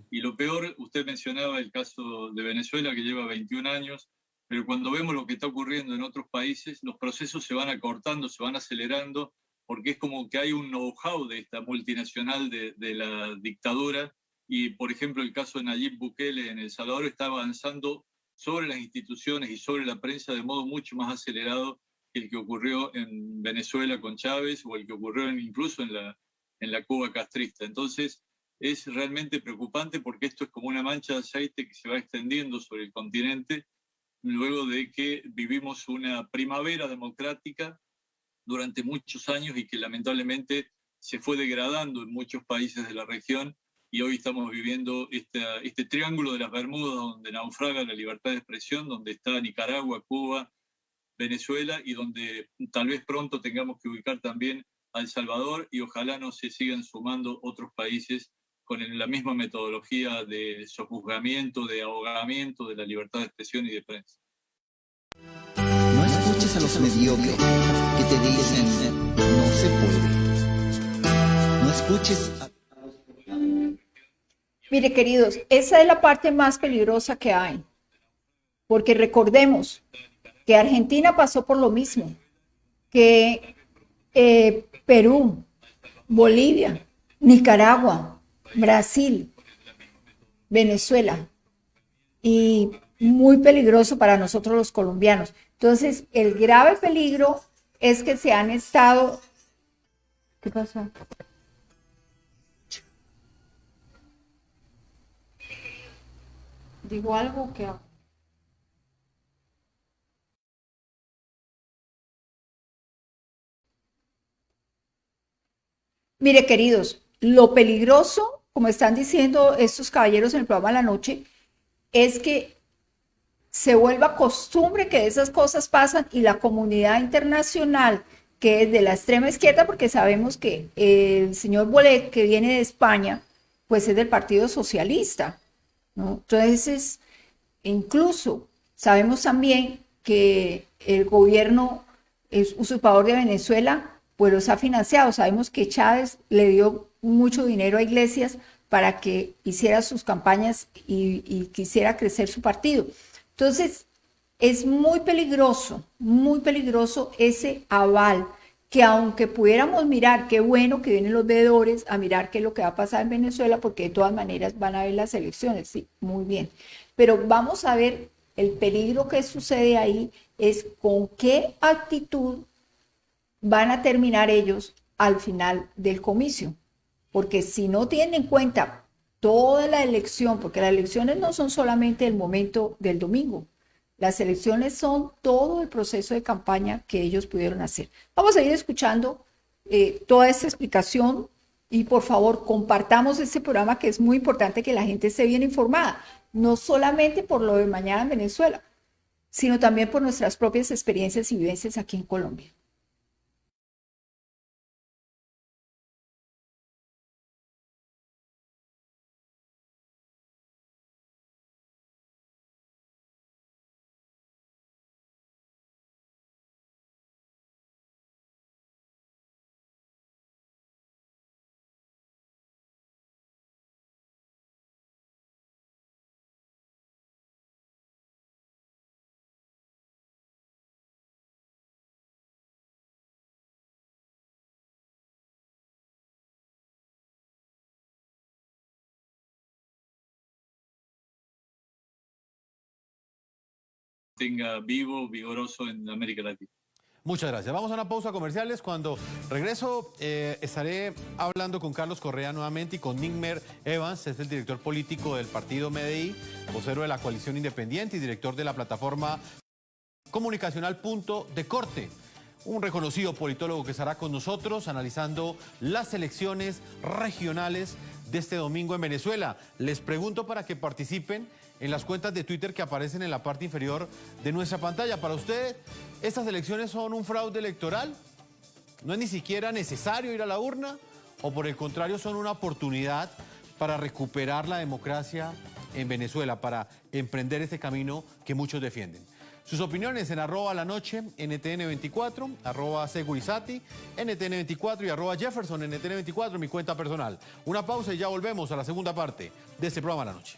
Y lo peor, usted mencionaba el caso de Venezuela, que lleva 21 años, pero cuando vemos lo que está ocurriendo en otros países, los procesos se van acortando, se van acelerando, porque es como que hay un know-how de esta multinacional de la dictadura. Y, por ejemplo, el caso de Nayib Bukele en El Salvador está avanzando sobre las instituciones y sobre la prensa de modo mucho más acelerado que el que ocurrió en Venezuela con Chávez o el que ocurrió incluso en la Cuba castrista. Entonces, es realmente preocupante porque esto es como una mancha de aceite que se va extendiendo sobre el continente luego de que vivimos una primavera democrática durante muchos años y que lamentablemente se fue degradando en muchos países de la región. Y hoy estamos viviendo este triángulo de las Bermudas donde naufraga la libertad de expresión, donde está Nicaragua, Cuba, Venezuela y donde tal vez pronto tengamos que ubicar también a El Salvador y ojalá no se sigan sumando otros países con la misma metodología de sojuzgamiento, de ahogamiento de la libertad de expresión y de prensa. No escuches a los mediocres que te dicen no se puede. No escuches a... Mire, queridos, esa es la parte más peligrosa que hay, porque recordemos que Argentina pasó por lo mismo, que Perú, Bolivia, Nicaragua, Brasil, Venezuela, y muy peligroso para nosotros los colombianos. Entonces, el grave peligro es que se han estado... ¿Qué pasó? ¿Digo algo que... Mire, queridos, lo peligroso, como están diciendo estos caballeros en el programa de la noche, es que se vuelva costumbre que esas cosas pasan y la comunidad internacional, que es de la extrema izquierda, porque sabemos que el señor Bolet, que viene de España, pues es del Partido Socialista, ¿no? Entonces, incluso sabemos también que el gobierno usurpador de Venezuela pues los ha financiado. Sabemos que Chávez le dio mucho dinero a Iglesias para que hiciera sus campañas y quisiera crecer su partido. Entonces, es muy peligroso ese aval, que aunque pudiéramos mirar, qué bueno que vienen los veedores a mirar qué es lo que va a pasar en Venezuela, porque de todas maneras van a haber las elecciones, sí, muy bien. Pero vamos a ver, el peligro que sucede ahí es con qué actitud van a terminar ellos al final del comicio. Porque si no tienen en cuenta toda la elección, porque las elecciones no son solamente el momento del domingo, las elecciones son todo el proceso de campaña que ellos pudieron hacer. Vamos a ir escuchando toda esta explicación y por favor compartamos este programa, que es muy importante que la gente esté bien informada, no solamente por lo de mañana en Venezuela, sino también por nuestras propias experiencias y vivencias aquí en Colombia. Tenga vivo, vigoroso en América Latina. Muchas gracias. Vamos a una pausa comerciales. Cuando regreso estaré hablando con Carlos Correa nuevamente y con Nigmer Evans, es el director político del partido MDI, vocero de la coalición independiente y director de la plataforma comunicacional Punto de Corte. Un reconocido politólogo que estará con nosotros analizando las elecciones regionales de este domingo en Venezuela. Les pregunto para que participen en las cuentas de Twitter que aparecen en la parte inferior de nuestra pantalla. Para usted, ¿estas elecciones son un fraude electoral? ¿No es ni siquiera necesario ir a la urna? ¿O por el contrario son una oportunidad para recuperar la democracia en Venezuela, para emprender este camino que muchos defienden? Sus opiniones en @lanoche, NTN24, @segurizati, NTN24 y @Jefferson, NTN24, mi cuenta personal. Una pausa y ya volvemos a la segunda parte de este programa La Noche.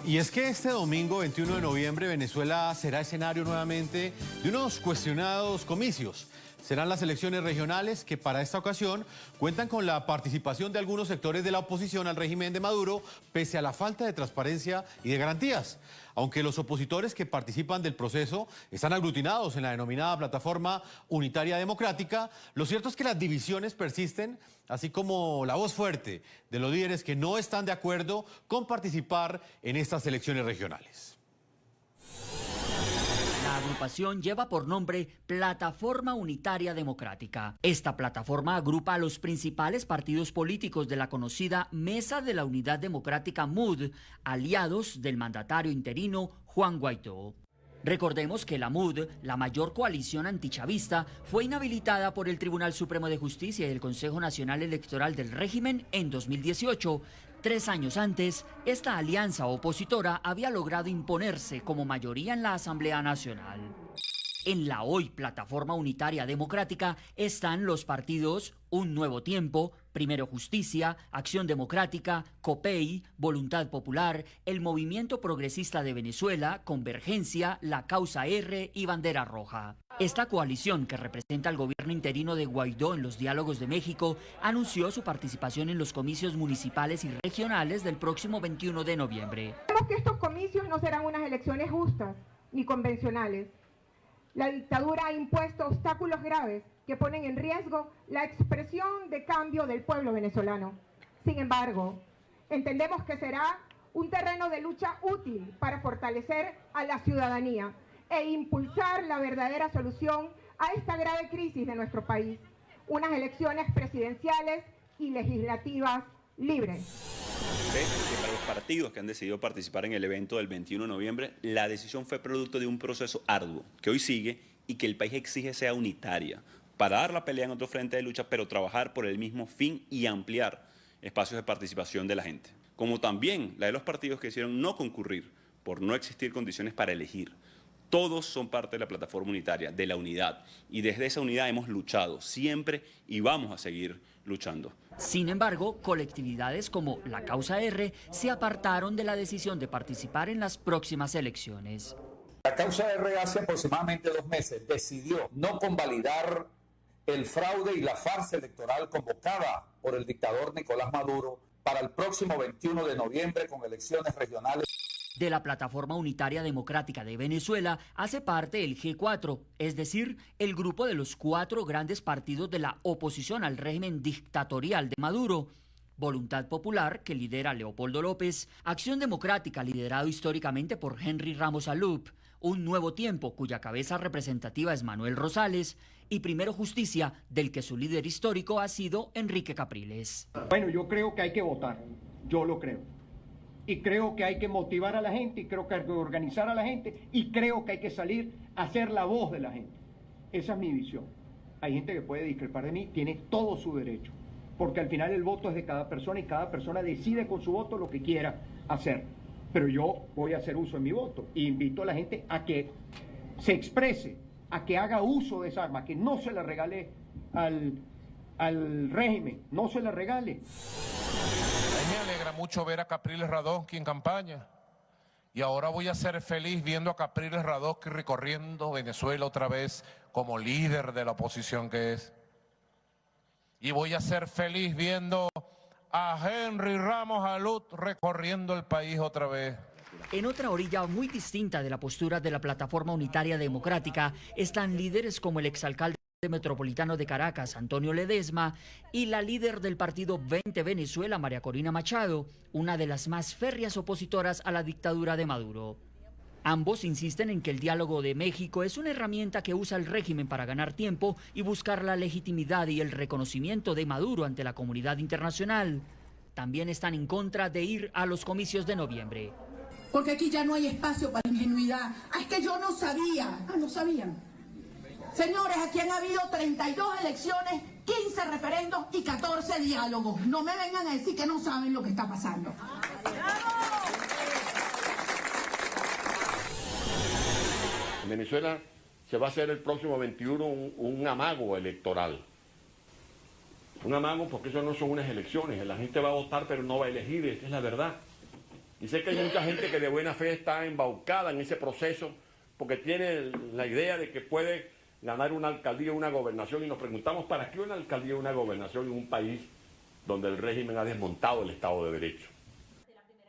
Y es que este domingo 21 de noviembre Venezuela será escenario nuevamente de unos cuestionados comicios. Serán las elecciones regionales que para esta ocasión cuentan con la participación de algunos sectores de la oposición al régimen de Maduro, pese a la falta de transparencia y de garantías. Aunque los opositores que participan del proceso están aglutinados en la denominada Plataforma Unitaria Democrática, lo cierto es que las divisiones persisten, así como la voz fuerte de los líderes que no están de acuerdo con participar en estas elecciones regionales. La agrupación lleva por nombre Plataforma Unitaria Democrática. Esta plataforma agrupa a los principales partidos políticos de la conocida Mesa de la Unidad Democrática MUD, aliados del mandatario interino Juan Guaidó. Recordemos que la MUD, la mayor coalición antichavista, fue inhabilitada por el Tribunal Supremo de Justicia y el Consejo Nacional Electoral del régimen en 2018. 3 años antes, esta alianza opositora había logrado imponerse como mayoría en la Asamblea Nacional. En la hoy Plataforma Unitaria Democrática están los partidos Un Nuevo Tiempo, Primero Justicia, Acción Democrática, COPEI, Voluntad Popular, el Movimiento Progresista de Venezuela, Convergencia, La Causa R y Bandera Roja. Esta coalición, que representa al gobierno interino de Guaidó en los diálogos de México, anunció su participación en los comicios municipales y regionales del próximo 21 de noviembre. Sabemos que estos comicios no serán unas elecciones justas ni convencionales. La dictadura ha impuesto obstáculos graves que ponen en riesgo la expresión de cambio del pueblo venezolano. Sin embargo, entendemos que será un terreno de lucha útil para fortalecer a la ciudadanía e impulsar la verdadera solución a esta grave crisis de nuestro país. Unas elecciones presidenciales y legislativas libres. Que para los partidos que han decidido participar en el evento del 21 de noviembre, la decisión fue producto de un proceso arduo que hoy sigue y que el país exige sea unitaria para dar la pelea en otro frente de lucha, pero trabajar por el mismo fin y ampliar espacios de participación de la gente. Como también la de los partidos que decidieron no concurrir por no existir condiciones para elegir. Todos son parte de la plataforma unitaria, de la unidad. Y desde esa unidad hemos luchado siempre y vamos a seguir luchando. Sin embargo, colectividades como La Causa R se apartaron de la decisión de participar en las próximas elecciones. La Causa R hace aproximadamente 2 meses decidió no convalidar el fraude y la farsa electoral convocada por el dictador Nicolás Maduro para el próximo 21 de noviembre con elecciones regionales. De la Plataforma Unitaria Democrática de Venezuela hace parte el G4, es decir, el grupo de los 4 grandes partidos de la oposición al régimen dictatorial de Maduro. Voluntad Popular, que lidera Leopoldo López, Acción Democrática, liderado históricamente por Henry Ramos Alup, Un Nuevo Tiempo, cuya cabeza representativa es Manuel Rosales, y Primero Justicia, del que su líder histórico ha sido Enrique Capriles. Bueno, yo creo que hay que votar, yo lo creo. Y creo que hay que motivar a la gente, y creo que hay que organizar a la gente, y creo que hay que salir a ser la voz de la gente. Esa es mi visión. Hay gente que puede discrepar de mí, tiene todo su derecho, porque al final el voto es de cada persona y cada persona decide con su voto lo que quiera hacer. Pero yo voy a hacer uso de mi voto e invito a la gente a que se exprese, a que haga uso de esa arma, que no se la regale al régimen, no se la regale. Me alegra mucho ver a Capriles Radonsky en campaña y ahora voy a ser feliz viendo a Capriles Radonsky recorriendo Venezuela otra vez como líder de la oposición que es. Y voy a ser feliz viendo a Henry Ramos Alup recorriendo el país otra vez. En otra orilla muy distinta de la postura de la Plataforma Unitaria Democrática están líderes como el exalcalde metropolitano de Caracas, Antonio Ledesma, y la líder del partido 20 Venezuela, María Corina Machado, una de las más férreas opositoras a la dictadura de Maduro. Ambos insisten en que el diálogo de México es una herramienta que usa el régimen para ganar tiempo y buscar la legitimidad y el reconocimiento de Maduro ante la comunidad internacional. También están en contra de ir a los comicios de noviembre. Porque aquí ya no hay espacio para ingenuidad. Es que yo no sabía. No sabían. Señores, aquí han habido 32 elecciones, 15 referendos y 14 diálogos. No me vengan a decir que no saben lo que está pasando. En Venezuela se va a hacer el próximo 21 un amago electoral. Un amago porque eso no son unas elecciones. La gente va a votar pero no va a elegir, esa es la verdad. Y sé que hay mucha gente que de buena fe está embaucada en ese proceso porque tiene la idea de que puede ganar una alcaldía o una gobernación y nos preguntamos ¿para qué una alcaldía o una gobernación en un país donde el régimen ha desmontado el Estado de Derecho?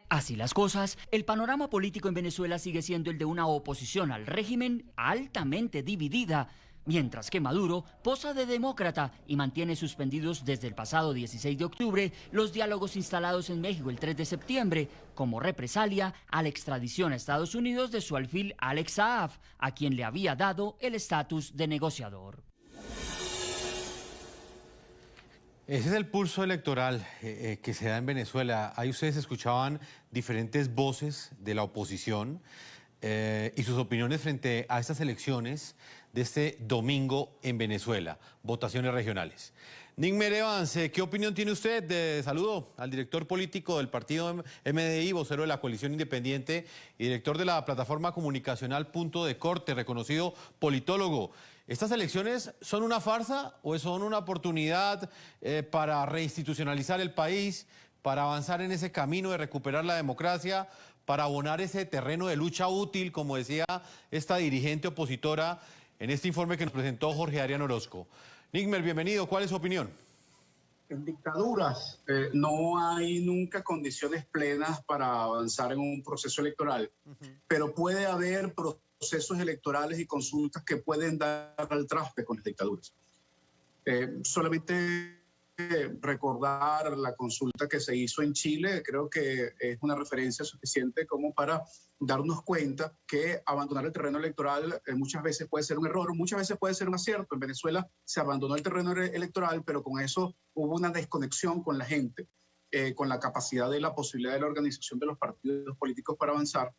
Así las cosas, el panorama político en Venezuela sigue siendo el de una oposición al régimen altamente dividida, mientras que Maduro posa de demócrata y mantiene suspendidos desde el pasado 16 de octubre los diálogos instalados en México el 3 de septiembre, como represalia a la extradición a Estados Unidos de su alfil Alex Saab, a quien le había dado el estatus de negociador. Ese es el pulso electoral que se da en Venezuela. Ahí ustedes escuchaban diferentes voces de la oposición y sus opiniones frente a estas elecciones de este domingo en Venezuela, votaciones regionales. Nigmer Evans, ¿qué opinión tiene usted? Saludo al director político del partido MDI, vocero de la coalición independiente y director de la plataforma comunicacional Punto de Corte, reconocido politólogo. ¿Estas elecciones son una farsa o son una oportunidad para reinstitucionalizar el país, para avanzar en ese camino de recuperar la democracia, para abonar ese terreno de lucha útil, como decía esta dirigente opositora en este informe que nos presentó Jorge Arián Orozco? Nigmer, bienvenido. ¿Cuál es su opinión? En dictaduras no hay nunca condiciones plenas para avanzar en un proceso electoral, pero puede haber procesos electorales y consultas que pueden dar al traste con las dictaduras. Solamente recordar la consulta que se hizo en Chile, creo que es una referencia suficiente como para darnos cuenta que abandonar el terreno electoral muchas veces puede ser un error, muchas veces puede ser un acierto. En Venezuela se abandonó el terreno electoral, pero con eso hubo una desconexión con la gente, con la capacidad de la posibilidad de la organización de los partidos políticos para avanzar.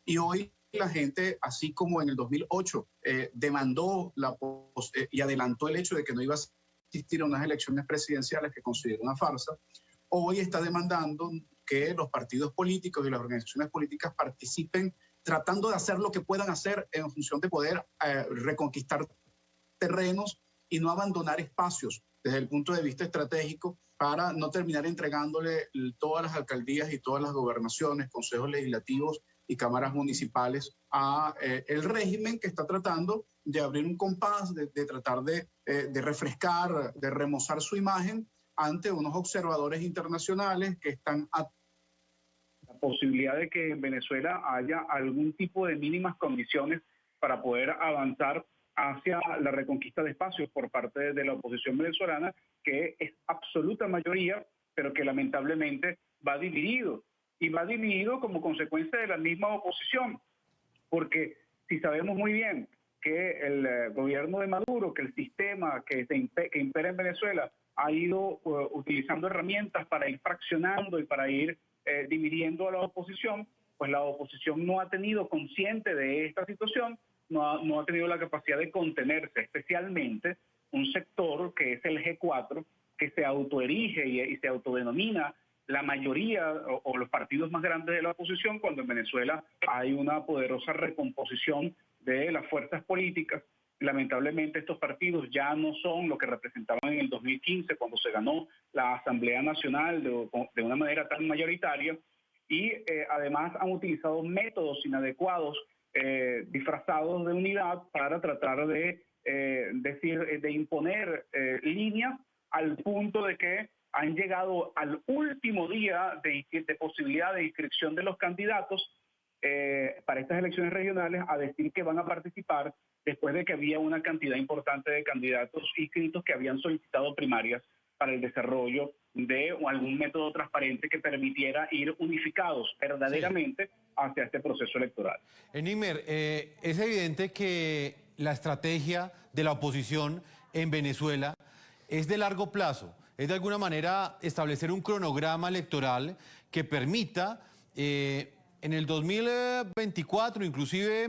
Y hoy la gente, así como en el 2008, demandó y adelantó el hecho de que no iba a existir unas elecciones presidenciales que considera una farsa, hoy está demandando que los partidos políticos y las organizaciones políticas participen tratando de hacer lo que puedan hacer en función de poder reconquistar terrenos y no abandonar espacios desde el punto de vista estratégico para no terminar entregándole todas las alcaldías y todas las gobernaciones, consejos legislativos y cámaras municipales a el régimen que está tratando de abrir un compás, de tratar de refrescar, de remozar su imagen ante unos observadores internacionales que están a la posibilidad de que en Venezuela haya algún tipo de mínimas condiciones para poder avanzar hacia la reconquista de espacios por parte de la oposición venezolana, que es absoluta mayoría, pero que lamentablemente va dividido. Y va dividido como consecuencia de la misma oposición, porque si sabemos muy bien que el gobierno de Maduro, que el sistema que impera en Venezuela ha ido utilizando herramientas para ir fraccionando y para ir dividiendo a la oposición, pues la oposición no ha tenido consciente de esta situación, no ha tenido la capacidad de contenerse, especialmente un sector que es el G4, que se autoerige y se autodenomina la mayoría o los partidos más grandes de la oposición, cuando en Venezuela hay una poderosa recomposición de las fuerzas políticas. Lamentablemente estos partidos ya no son lo que representaban en el 2015, cuando se ganó la Asamblea Nacional de una manera tan mayoritaria, y además han utilizado métodos inadecuados, disfrazados de unidad, para tratar de imponer líneas al punto de que han llegado al último día de posibilidad de inscripción de los candidatos para estas elecciones regionales a decir que van a participar después de que había una cantidad importante de candidatos inscritos que habían solicitado primarias para el desarrollo de algún método transparente que permitiera ir unificados verdaderamente hacia este proceso electoral. Enimer, es evidente que la estrategia de la oposición en Venezuela es de largo plazo, es de alguna manera establecer un cronograma electoral que permita en el 2024, inclusive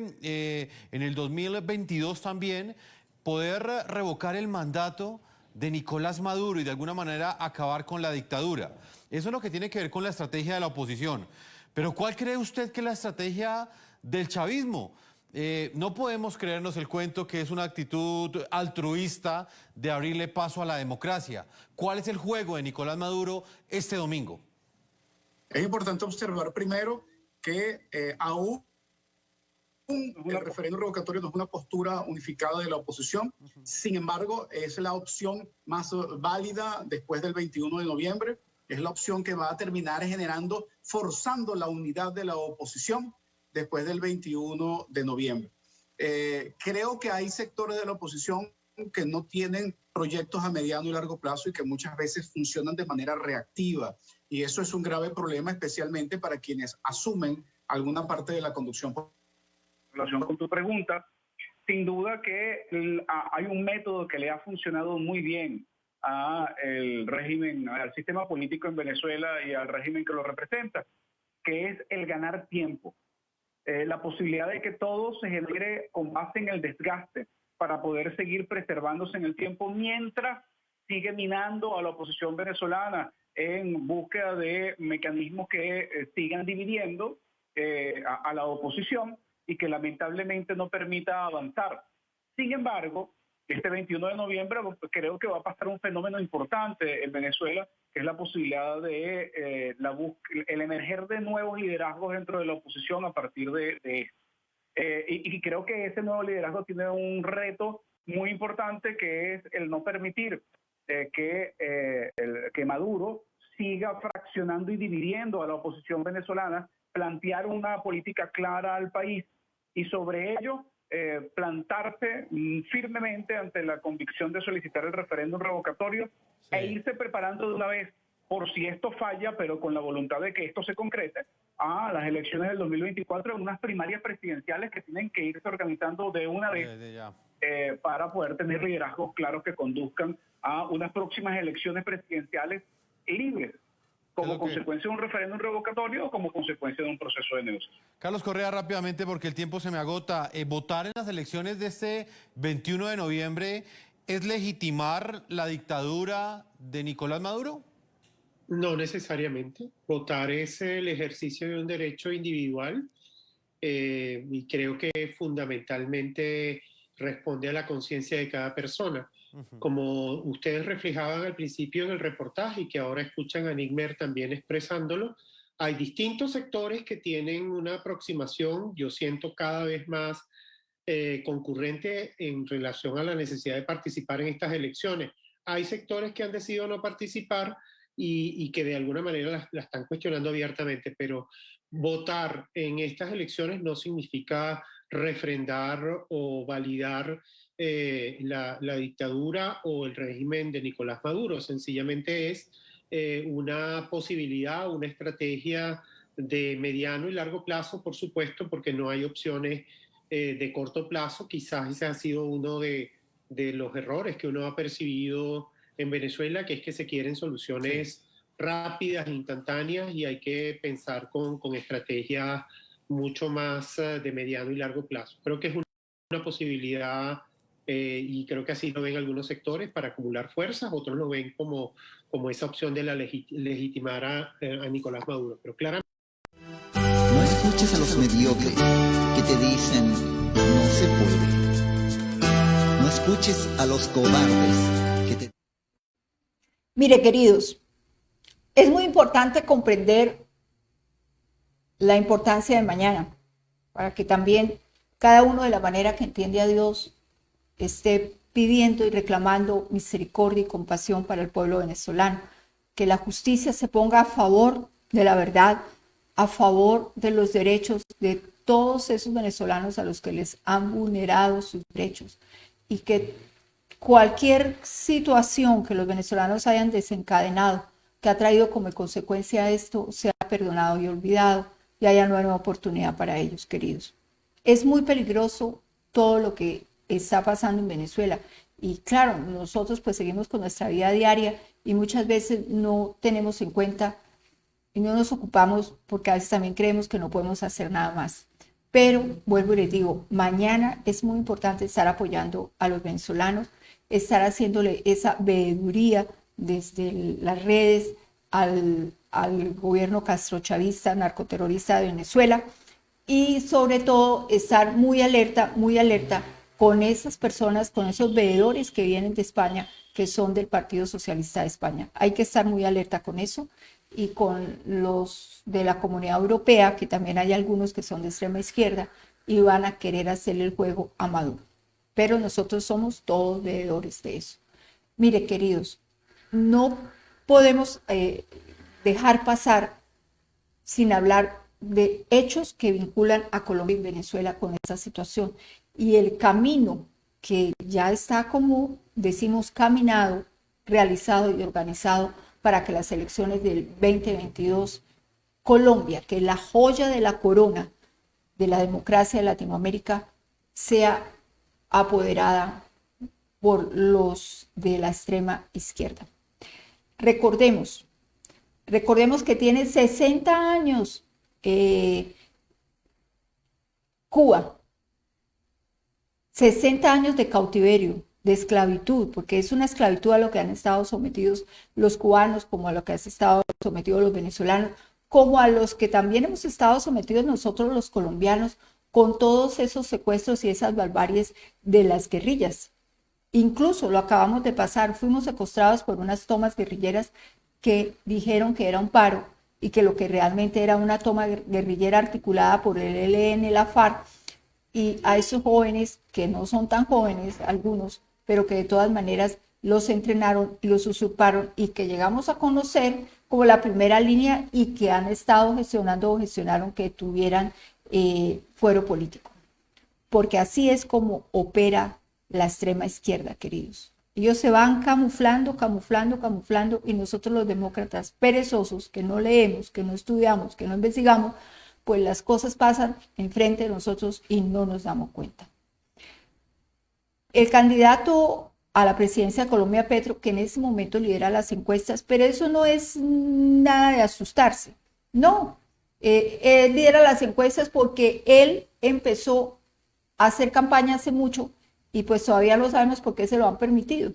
en el 2022 también, poder revocar el mandato de Nicolás Maduro y de alguna manera acabar con la dictadura. Eso es lo que tiene que ver con la estrategia de la oposición. Pero ¿cuál cree usted que es la estrategia del chavismo? No podemos creernos el cuento que es una actitud altruista de abrirle paso a la democracia. ¿Cuál es el juego de Nicolás Maduro este domingo? Es importante observar primero que aún el referéndum revocatorio no es una postura unificada de la oposición, sin embargo es la opción más válida después del 21 de noviembre, es la opción que va a terminar generando, forzando la unidad de la oposición después del 21 de noviembre. Creo que hay sectores de la oposición que no tienen proyectos a mediano y largo plazo y que muchas veces funcionan de manera reactiva, y eso es un grave problema, especialmente para quienes asumen alguna parte de la conducción. En relación con tu pregunta, sin duda que hay un método que le ha funcionado muy bien al régimen, al sistema político en Venezuela y al régimen que lo representa, que es el ganar tiempo. La posibilidad de que todo se genere con base en el desgaste para poder seguir preservándose en el tiempo mientras sigue minando a la oposición venezolana en búsqueda de mecanismos que sigan dividiendo a la oposición y que lamentablemente no permita avanzar. Sin embargo, este 21 de noviembre creo que va a pasar un fenómeno importante en Venezuela, que es la posibilidad de el emerger de nuevos liderazgos dentro de la oposición a partir de esto. Y creo que ese nuevo liderazgo tiene un reto muy importante, que es el no permitir que Maduro siga fraccionando y dividiendo a la oposición venezolana, plantear una política clara al país y sobre ello plantarse firmemente ante la convicción de solicitar el referéndum revocatorio e irse preparando de una vez por si esto falla, pero con la voluntad de que esto se concrete, a las elecciones del 2024, unas primarias presidenciales que tienen que irse organizando de una vez para poder tener liderazgos claros que conduzcan a unas próximas elecciones presidenciales libres, como consecuencia de un referéndum revocatorio o como consecuencia de un proceso de negociación. Carlos Correa, rápidamente, porque el tiempo se me agota. ¿Votar en las elecciones de este 21 de noviembre es legitimar la dictadura de Nicolás Maduro? No necesariamente. Votar es el ejercicio de un derecho individual y creo que fundamentalmente responde a la conciencia de cada persona. Como ustedes reflejaban al principio en el reportaje y que ahora escuchan a Nigmer también expresándolo, hay distintos sectores que tienen una aproximación, yo siento cada vez más concurrente en relación a la necesidad de participar en estas elecciones. Hay sectores que han decidido no participar y que de alguna manera la están cuestionando abiertamente, pero votar en estas elecciones no significa refrendar o validar la dictadura o el régimen de Nicolás Maduro. Sencillamente es una posibilidad, una estrategia de mediano y largo plazo, por supuesto, porque no hay opciones de corto plazo. Quizás ese ha sido uno de los errores que uno ha percibido en Venezuela, que es que se quieren soluciones rápidas, instantáneas, y hay que pensar con estrategias mucho más de mediano y largo plazo. Creo que es una posibilidad y creo que así lo ven algunos sectores para acumular fuerzas, otros lo ven como esa opción de legitimar a Nicolás Maduro. Pero claramente no escuches a los mediocres que te dicen no se puede. No escuches a los cobardes que te... Mire, queridos, es muy importante comprender la importancia de mañana, para que también cada uno de la manera que entiende a Dios esté pidiendo y reclamando misericordia y compasión para el pueblo venezolano, que la justicia se ponga a favor de la verdad, a favor de los derechos de todos esos venezolanos a los que les han vulnerado sus derechos, y que cualquier situación que los venezolanos hayan desencadenado, que ha traído como consecuencia esto, sea perdonado y olvidado, y haya nueva oportunidad para ellos, queridos. Es muy peligroso todo lo que está pasando en Venezuela. Y claro, nosotros pues seguimos con nuestra vida diaria y muchas veces no tenemos en cuenta y no nos ocupamos porque a veces también creemos que no podemos hacer nada más. Pero vuelvo y les digo, mañana es muy importante estar apoyando a los venezolanos, estar haciéndole esa veeduría desde las redes al gobierno castrochavista, narcoterrorista de Venezuela, y sobre todo estar muy alerta con esas personas, con esos veedores que vienen de España, que son del Partido Socialista de España. Hay que estar muy alerta con eso y con los de la Comunidad Europea, que también hay algunos que son de extrema izquierda y van a querer hacerle el juego a Maduro. Pero nosotros somos todos veedores de eso. Mire, queridos, no podemos dejar pasar sin hablar de hechos que vinculan a Colombia y Venezuela con esta situación. Y el camino que ya está, como decimos, caminado, realizado y organizado para que las elecciones del 2022, Colombia, que es la joya de la corona de la democracia de Latinoamérica, sea apoderada por los de la extrema izquierda. Recordemos que tiene 60 años Cuba, 60 años de cautiverio, de esclavitud, porque es una esclavitud a lo que han estado sometidos los cubanos, como a lo que han estado sometidos los venezolanos, como a los que también hemos estado sometidos nosotros los colombianos, con todos esos secuestros y esas barbaries de las guerrillas. Incluso lo acabamos de pasar, fuimos secuestrados por unas tomas guerrilleras que dijeron que era un paro y que lo que realmente era una toma guerrillera articulada por el ELN, la FARC, y a esos jóvenes, que no son tan jóvenes algunos, pero que de todas maneras los entrenaron y los usurparon y que llegamos a conocer como la primera línea y que han estado gestionando o gestionaron que tuvieran fuero político. Porque así es como opera la extrema izquierda, queridos. Ellos se van camuflando y nosotros los demócratas perezosos que no leemos, que no estudiamos, que no investigamos, pues las cosas pasan enfrente de nosotros y no nos damos cuenta. El candidato a la presidencia de Colombia, Petro, que en ese momento lidera las encuestas, pero eso no es nada de asustarse. No, él lidera las encuestas porque él empezó a hacer campaña hace mucho y pues todavía no sabemos por qué se lo han permitido,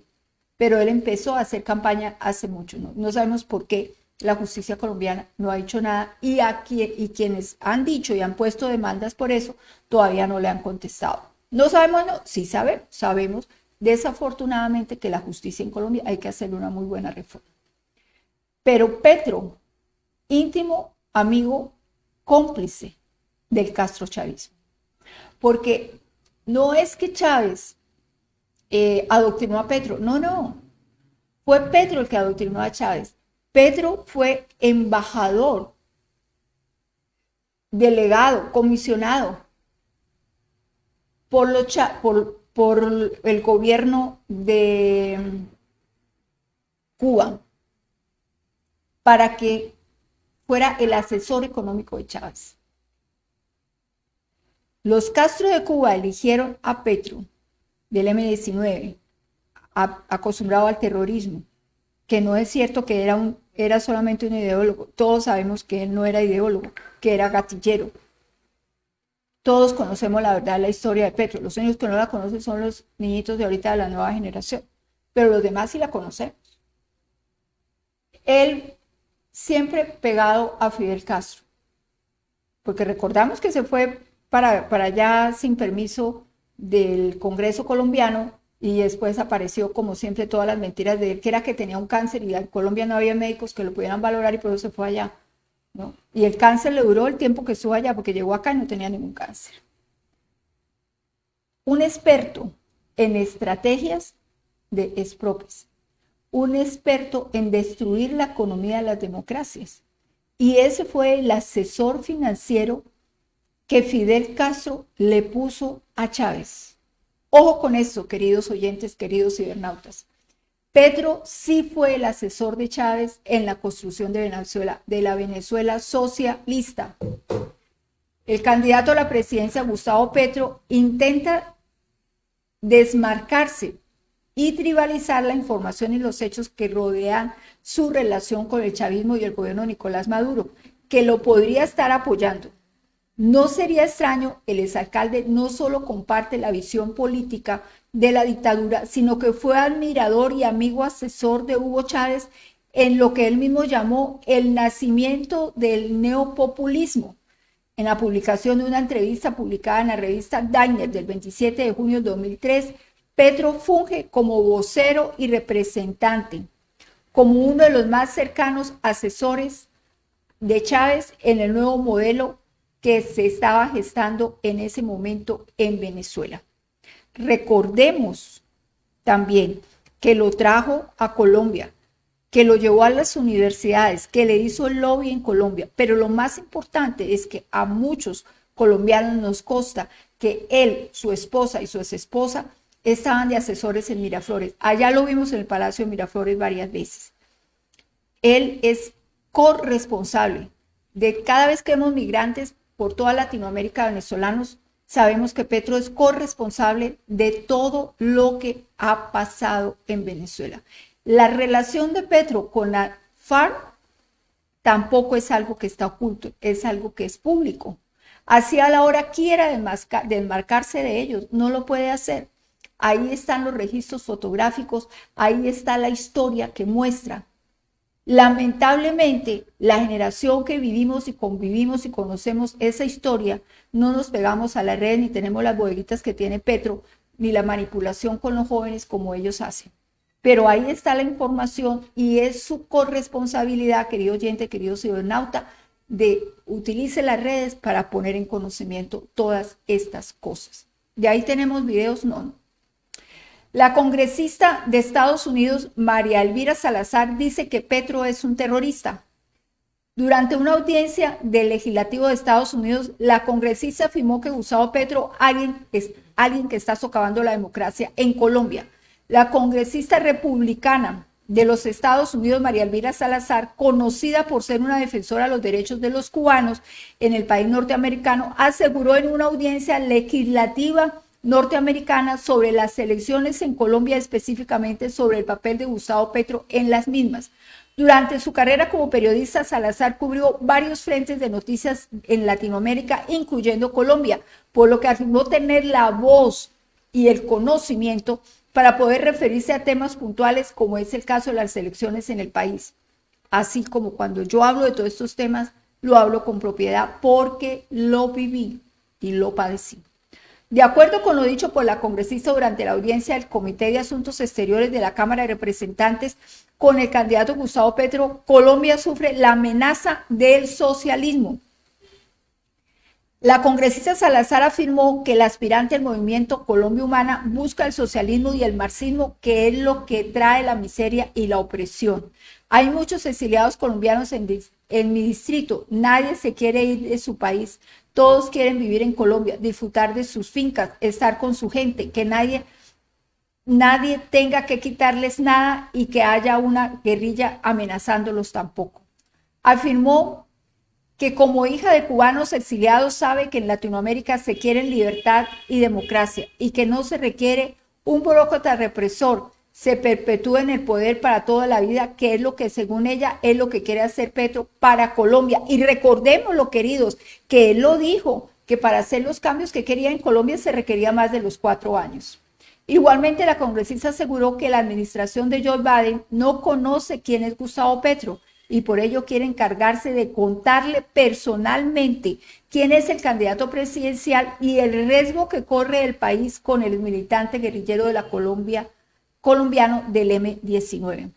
pero él empezó a hacer campaña hace mucho, no sabemos por qué la justicia colombiana no ha dicho nada y quienes han dicho y han puesto demandas por eso todavía no le han contestado. No sabemos, no, sí sabemos desafortunadamente que la justicia en Colombia hay que hacerle una muy buena reforma. Pero Petro, íntimo amigo, cómplice del castrochavismo, porque no es que Chávez adoctrinó a Petro, no, fue Petro el que adoctrinó a Chávez. Petro fue embajador, delegado, comisionado por el gobierno de Cuba para que fuera el asesor económico de Chávez. Los Castro de Cuba eligieron a Petro del M-19, acostumbrado al terrorismo, que no es cierto que era solamente un ideólogo. Todos sabemos que él no era ideólogo, que era gatillero. Todos conocemos la verdad, la historia de Petro. Los únicos que no la conocen son los niñitos de ahorita de la nueva generación, pero los demás sí la conocemos. Él siempre pegado a Fidel Castro, porque recordamos que se fue para allá sin permiso del Congreso colombiano y después apareció, como siempre, todas las mentiras de él, que era que tenía un cáncer y en Colombia no había médicos que lo pudieran valorar y por eso se fue allá, ¿no? Y el cáncer le duró el tiempo que estuvo allá, porque llegó acá y no tenía ningún cáncer. Un experto en estrategias de expropiación, un experto en destruir la economía de las democracias. Y ese fue el asesor financiero que Fidel Castro le puso a Chávez. Ojo con esto, queridos oyentes, queridos cibernautas. Petro sí fue el asesor de Chávez en la construcción de Venezuela, de la Venezuela socialista. el candidato a la presidencia, Gustavo Petro, intenta desmarcarse y tribalizar la información y los hechos que rodean su relación con el chavismo y el gobierno de Nicolás Maduro, que lo podría estar apoyando. No sería extraño, el exalcalde no solo comparte la visión política de la dictadura, sino que fue admirador y amigo asesor de Hugo Chávez en lo que él mismo llamó el nacimiento del neopopulismo. En la publicación de una entrevista publicada en la revista Dainer del 27 de junio de 2003, Petro funge como vocero y representante, como uno de los más cercanos asesores de Chávez en el nuevo modelo que se estaba gestando en ese momento en Venezuela. Recordemos también que lo trajo a Colombia, que lo llevó a las universidades, que le hizo el lobby en Colombia, pero lo más importante es que a muchos colombianos nos consta que él, su esposa y su exesposa estaban de asesores en Miraflores. Allá lo vimos en el Palacio de Miraflores varias veces. Él es corresponsable de cada vez que vemos migrantes por toda Latinoamérica, venezolanos, sabemos que Petro es corresponsable de todo lo que ha pasado en Venezuela. La relación de Petro con la FARC tampoco es algo que está oculto, es algo que es público. Así a la hora quiera desmarcarse de ellos, no lo puede hacer. Ahí están los registros fotográficos, ahí está la historia que muestra. Lamentablemente, la generación que vivimos y convivimos y conocemos esa historia, no nos pegamos a la red ni tenemos las bodeguitas que tiene Petro, ni la manipulación con los jóvenes como ellos hacen. Pero ahí está la información y es su corresponsabilidad, querido oyente, querido cibernauta, de utilice las redes para poner en conocimiento todas estas cosas. De ahí tenemos videos, no. La congresista de Estados Unidos, María Elvira Salazar, dice que Petro es un terrorista. Durante una audiencia del legislativo de Estados Unidos, la congresista afirmó que Gustavo Petro es alguien que está socavando la democracia en Colombia. La congresista republicana de los Estados Unidos, María Elvira Salazar, conocida por ser una defensora de los derechos de los cubanos en el país norteamericano, aseguró en una audiencia legislativa norteamericana sobre las elecciones en Colombia, específicamente sobre el papel de Gustavo Petro en las mismas. Durante su carrera como periodista, Salazar cubrió varios frentes de noticias en Latinoamérica, incluyendo Colombia, por lo que afirmó tener la voz y el conocimiento para poder referirse a temas puntuales, como es el caso de las elecciones en el país. Así como cuando yo hablo de todos estos temas, lo hablo con propiedad porque lo viví y lo padecí. De acuerdo con lo dicho por la congresista durante la audiencia del Comité de Asuntos Exteriores de la Cámara de Representantes con el candidato Gustavo Petro, Colombia sufre la amenaza del socialismo. La congresista Salazar afirmó que el aspirante al movimiento Colombia Humana busca el socialismo y el marxismo, que es lo que trae la miseria y la opresión. Hay muchos exiliados colombianos en mi distrito, nadie se quiere ir de su país. Todos quieren vivir en Colombia, disfrutar de sus fincas, estar con su gente, que nadie tenga que quitarles nada y que haya una guerrilla amenazándolos tampoco. Afirmó que como hija de cubanos exiliados sabe que en Latinoamérica se quieren libertad y democracia y que no se requiere un burócrata represor, se perpetúe en el poder para toda la vida, que es lo que según ella es lo que quiere hacer Petro para Colombia. Y recordémoslo, queridos, que él lo dijo, que para hacer los cambios que quería en Colombia se requería más de los 4 años. Igualmente, la congresista aseguró que la administración de Joe Biden no conoce quién es Gustavo Petro y por ello quiere encargarse de contarle personalmente quién es el candidato presidencial y el riesgo que corre el país con el militante guerrillero de la colombiano del M-19.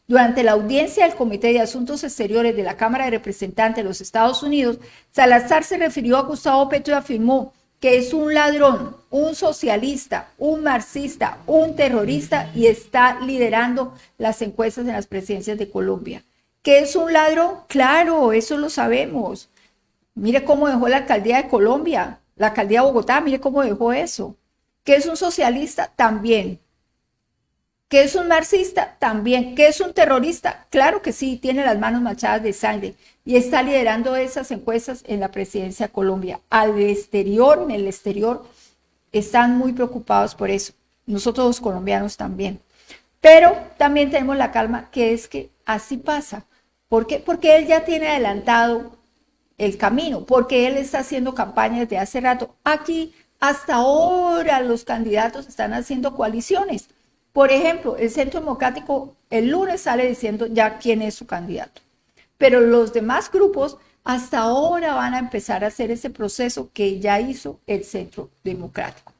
Durante la audiencia del Comité de Asuntos Exteriores de la Cámara de Representantes de los Estados Unidos, Salazar se refirió a Gustavo Petro y afirmó que es un ladrón, un socialista, un marxista, un terrorista y está liderando las encuestas en las presidencias de Colombia. ¿Qué es un ladrón? Claro, eso lo sabemos. Mire cómo dejó la alcaldía de Colombia, la alcaldía de Bogotá, mire cómo dejó eso. ¿Qué es un socialista? También. ¿Qué es un marxista? También. ¿Qué es un terrorista? Claro que sí, tiene las manos manchadas de sangre. y está liderando esas encuestas en la presidencia de Colombia. En el exterior, están muy preocupados por eso. Nosotros los colombianos también. Pero también tenemos la calma, que es que así pasa. ¿Por qué? Porque él ya tiene adelantado el camino, porque él está haciendo campaña desde hace rato. Aquí, hasta ahora, los candidatos están haciendo coaliciones. Por ejemplo, el Centro Democrático el lunes sale diciendo ya quién es su candidato. Pero los demás grupos hasta ahora van a empezar a hacer ese proceso que ya hizo el Centro Democrático.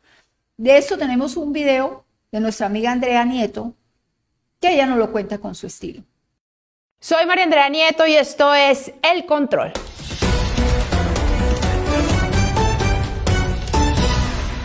De esto tenemos un video de nuestra amiga Andrea Nieto, que ella nos lo cuenta con su estilo. Soy María Andrea Nieto y esto es El Control.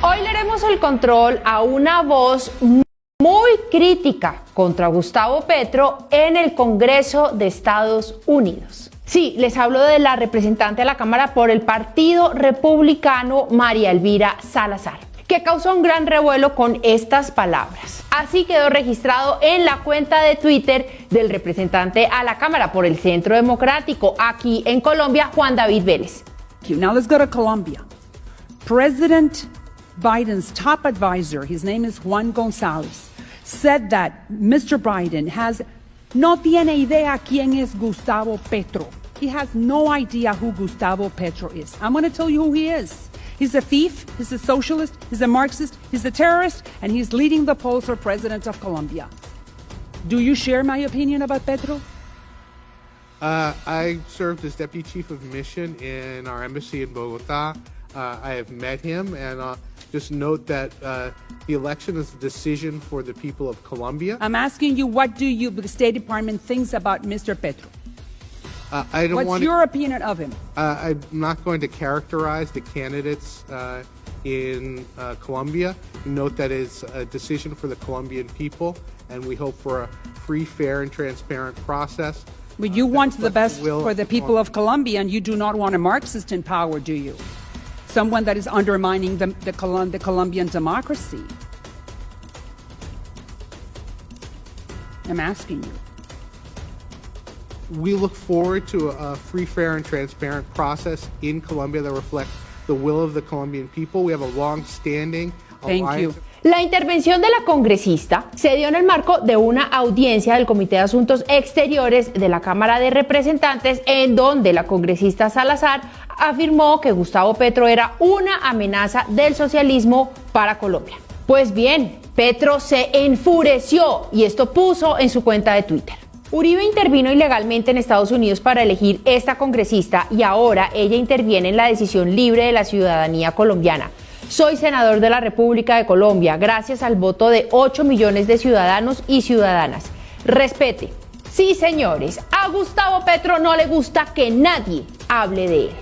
Hoy le haremos el control a una voz muy crítica contra Gustavo Petro en el Congreso de Estados Unidos. Sí, les hablo de la representante de la Cámara por el Partido Republicano, María Elvira Salazar, que causó un gran revuelo con estas palabras. Así quedó registrado en la cuenta de Twitter del representante a la Cámara por el Centro Democrático aquí en Colombia, Juan David Vélez. Now let's go to Colombia. President Biden's top advisor, his name is Juan González, said that Mr. Biden no tiene idea quién es Gustavo Petro. He has no idea who Gustavo Petro is. I'm going to tell you who he is. He's a thief, he's a socialist, he's a Marxist, he's a terrorist, and he's leading the polls for president of Colombia. Do you share my opinion about Petro? I served as Deputy Chief of Mission in our embassy in Bogota. I have met him, and just note that the election is a decision for the people of Colombia. I'm asking you, what do you, the State Department, thinks about Mr. Petro? What's your opinion of him? I'm not going to characterize the candidates in Colombia. Note that it's a decision for the Colombian people, and we hope for a free, fair, and transparent process. But you want the best for the people of Colombia, and you do not want a Marxist in power, do you? Someone that is undermining the Colombian democracy. I'm asking you. We look forward to a free, fair, and transparent process in Colombia that reflects the will of the Colombian people. We have a long-standing alliance. La intervención de la congresista se dio en el marco de una audiencia del Comité de Asuntos Exteriores de la Cámara de Representantes, en donde la congresista Salazar afirmó que Gustavo Petro era una amenaza del socialismo para Colombia. Pues bien, Petro se enfureció y esto puso en su cuenta de Twitter. Uribe intervino ilegalmente en Estados Unidos para elegir esta congresista y ahora ella interviene en la decisión libre de la ciudadanía colombiana. Soy senador de la República de Colombia gracias al voto de 8 millones de ciudadanos y ciudadanas. Respete. Sí, señores, a Gustavo Petro no le gusta que nadie hable de él.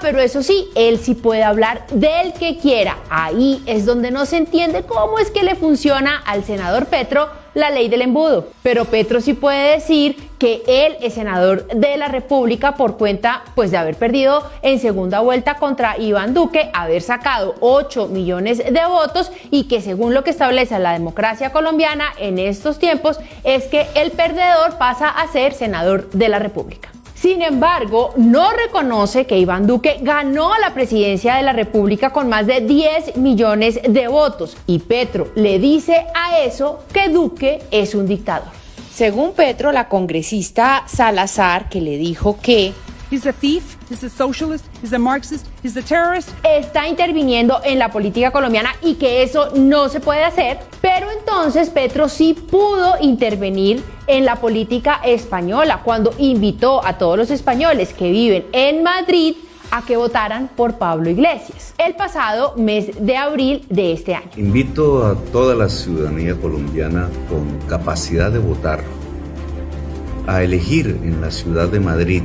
Pero eso sí, él sí puede hablar del que quiera. Ahí es donde no se entiende cómo es que le funciona al senador Petro la ley del embudo. Pero Petro sí puede decir que él es senador de la República por cuenta de haber perdido en segunda vuelta contra Iván Duque, haber sacado 8 millones de votos y que según lo que establece la democracia colombiana en estos tiempos es que el perdedor pasa a ser senador de la República. Sin embargo, no reconoce que Iván Duque ganó a la presidencia de la República con más de 10 millones de votos y Petro le dice a eso que Duque es un dictador. Según Petro, la congresista Salazar, que le dijo que he's a thief, he's a socialist, he's a Marxist, he's a terrorist, está interviniendo en la política colombiana y que eso no se puede hacer, pero entonces Petro sí pudo intervenir en la política española cuando invitó a todos los españoles que viven en Madrid a que votaran por Pablo Iglesias el pasado mes de abril de este año. Invito a toda la ciudadanía colombiana con capacidad de votar a elegir en la ciudad de Madrid,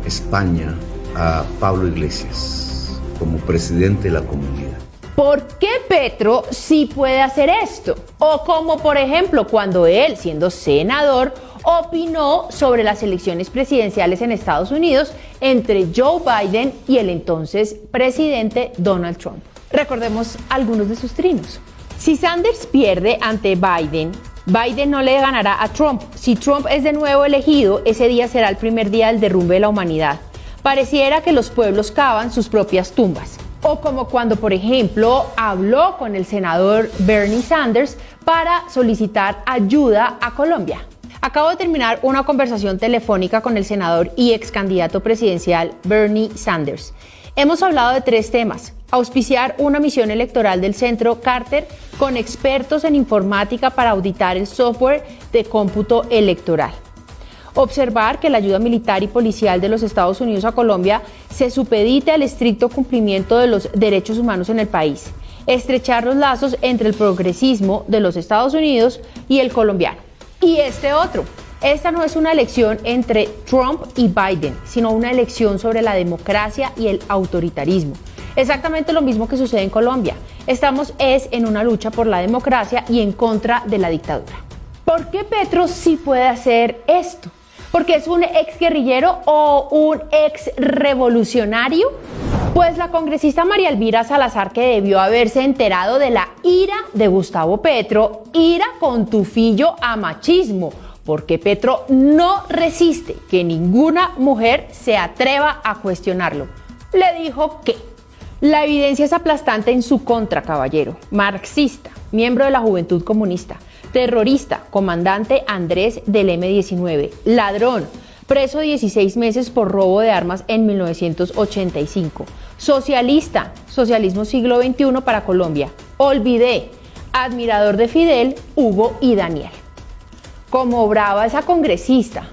España, a Pablo Iglesias como presidente de la comunidad. ¿Por qué Petro sí puede hacer esto? O como por ejemplo cuando él, siendo senador, opinó sobre las elecciones presidenciales en Estados Unidos entre Joe Biden y el entonces presidente Donald Trump. Recordemos algunos de sus trinos. Si Sanders pierde ante Biden, Biden no le ganará a Trump. Si Trump es de nuevo elegido, ese día será el primer día del derrumbe de la humanidad. Pareciera que los pueblos cavan sus propias tumbas. O como cuando, por ejemplo, habló con el senador Bernie Sanders para solicitar ayuda a Colombia. Acabo de terminar una conversación telefónica con el senador y ex candidato presidencial Bernie Sanders. Hemos hablado de 3 temas: auspiciar una misión electoral del Centro Carter con expertos en informática para auditar el software de cómputo electoral; observar que la ayuda militar y policial de los Estados Unidos a Colombia se supedite al estricto cumplimiento de los derechos humanos en el país; estrechar los lazos entre el progresismo de los Estados Unidos y el colombiano. Y esta no es una elección entre Trump y Biden, sino una elección sobre la democracia y el autoritarismo. Exactamente lo mismo que sucede en Colombia. Estamos en una lucha por la democracia y en contra de la dictadura. ¿Por qué Petro sí puede hacer esto? ¿Porque es un ex guerrillero o un ex revolucionario? Pues la congresista María Elvira Salazar, que debió haberse enterado de la ira de Gustavo Petro, ira con tufillo a machismo, porque Petro no resiste que ninguna mujer se atreva a cuestionarlo. Le dijo que la evidencia es aplastante en su contra, caballero. Marxista, miembro de la Juventud Comunista, terrorista, comandante Andrés del M-19, ladrón, preso 16 meses por robo de armas en 1985, socialista, socialismo siglo XXI para Colombia, olvidé, admirador de Fidel, Hugo y Daniel. Como brava esa congresista,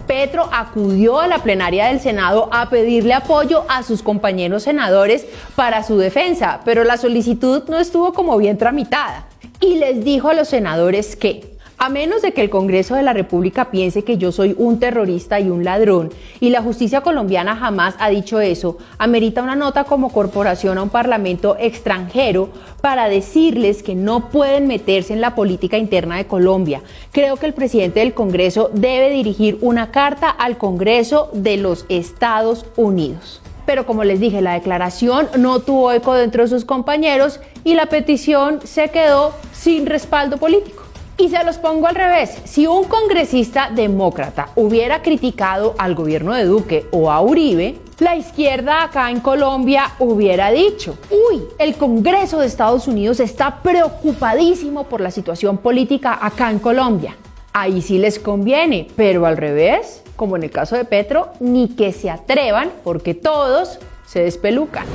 Petro acudió a la plenaria del Senado a pedirle apoyo a sus compañeros senadores para su defensa, pero la solicitud no estuvo como bien tramitada. Y les dijo a los senadores que, a menos de que el Congreso de la República piense que yo soy un terrorista y un ladrón, y la justicia colombiana jamás ha dicho eso, amerita una nota como corporación a un parlamento extranjero para decirles que no pueden meterse en la política interna de Colombia. Creo que el presidente del Congreso debe dirigir una carta al Congreso de los Estados Unidos. Pero como les dije, la declaración no tuvo eco dentro de sus compañeros y la petición se quedó sin respaldo político. Y se los pongo al revés: si un congresista demócrata hubiera criticado al gobierno de Duque o a Uribe, la izquierda acá en Colombia hubiera dicho: uy, el Congreso de Estados Unidos está preocupadísimo por la situación política acá en Colombia. Ahí sí les conviene, pero al revés, como en el caso de Petro, ni que se atrevan, porque todos se despelucan.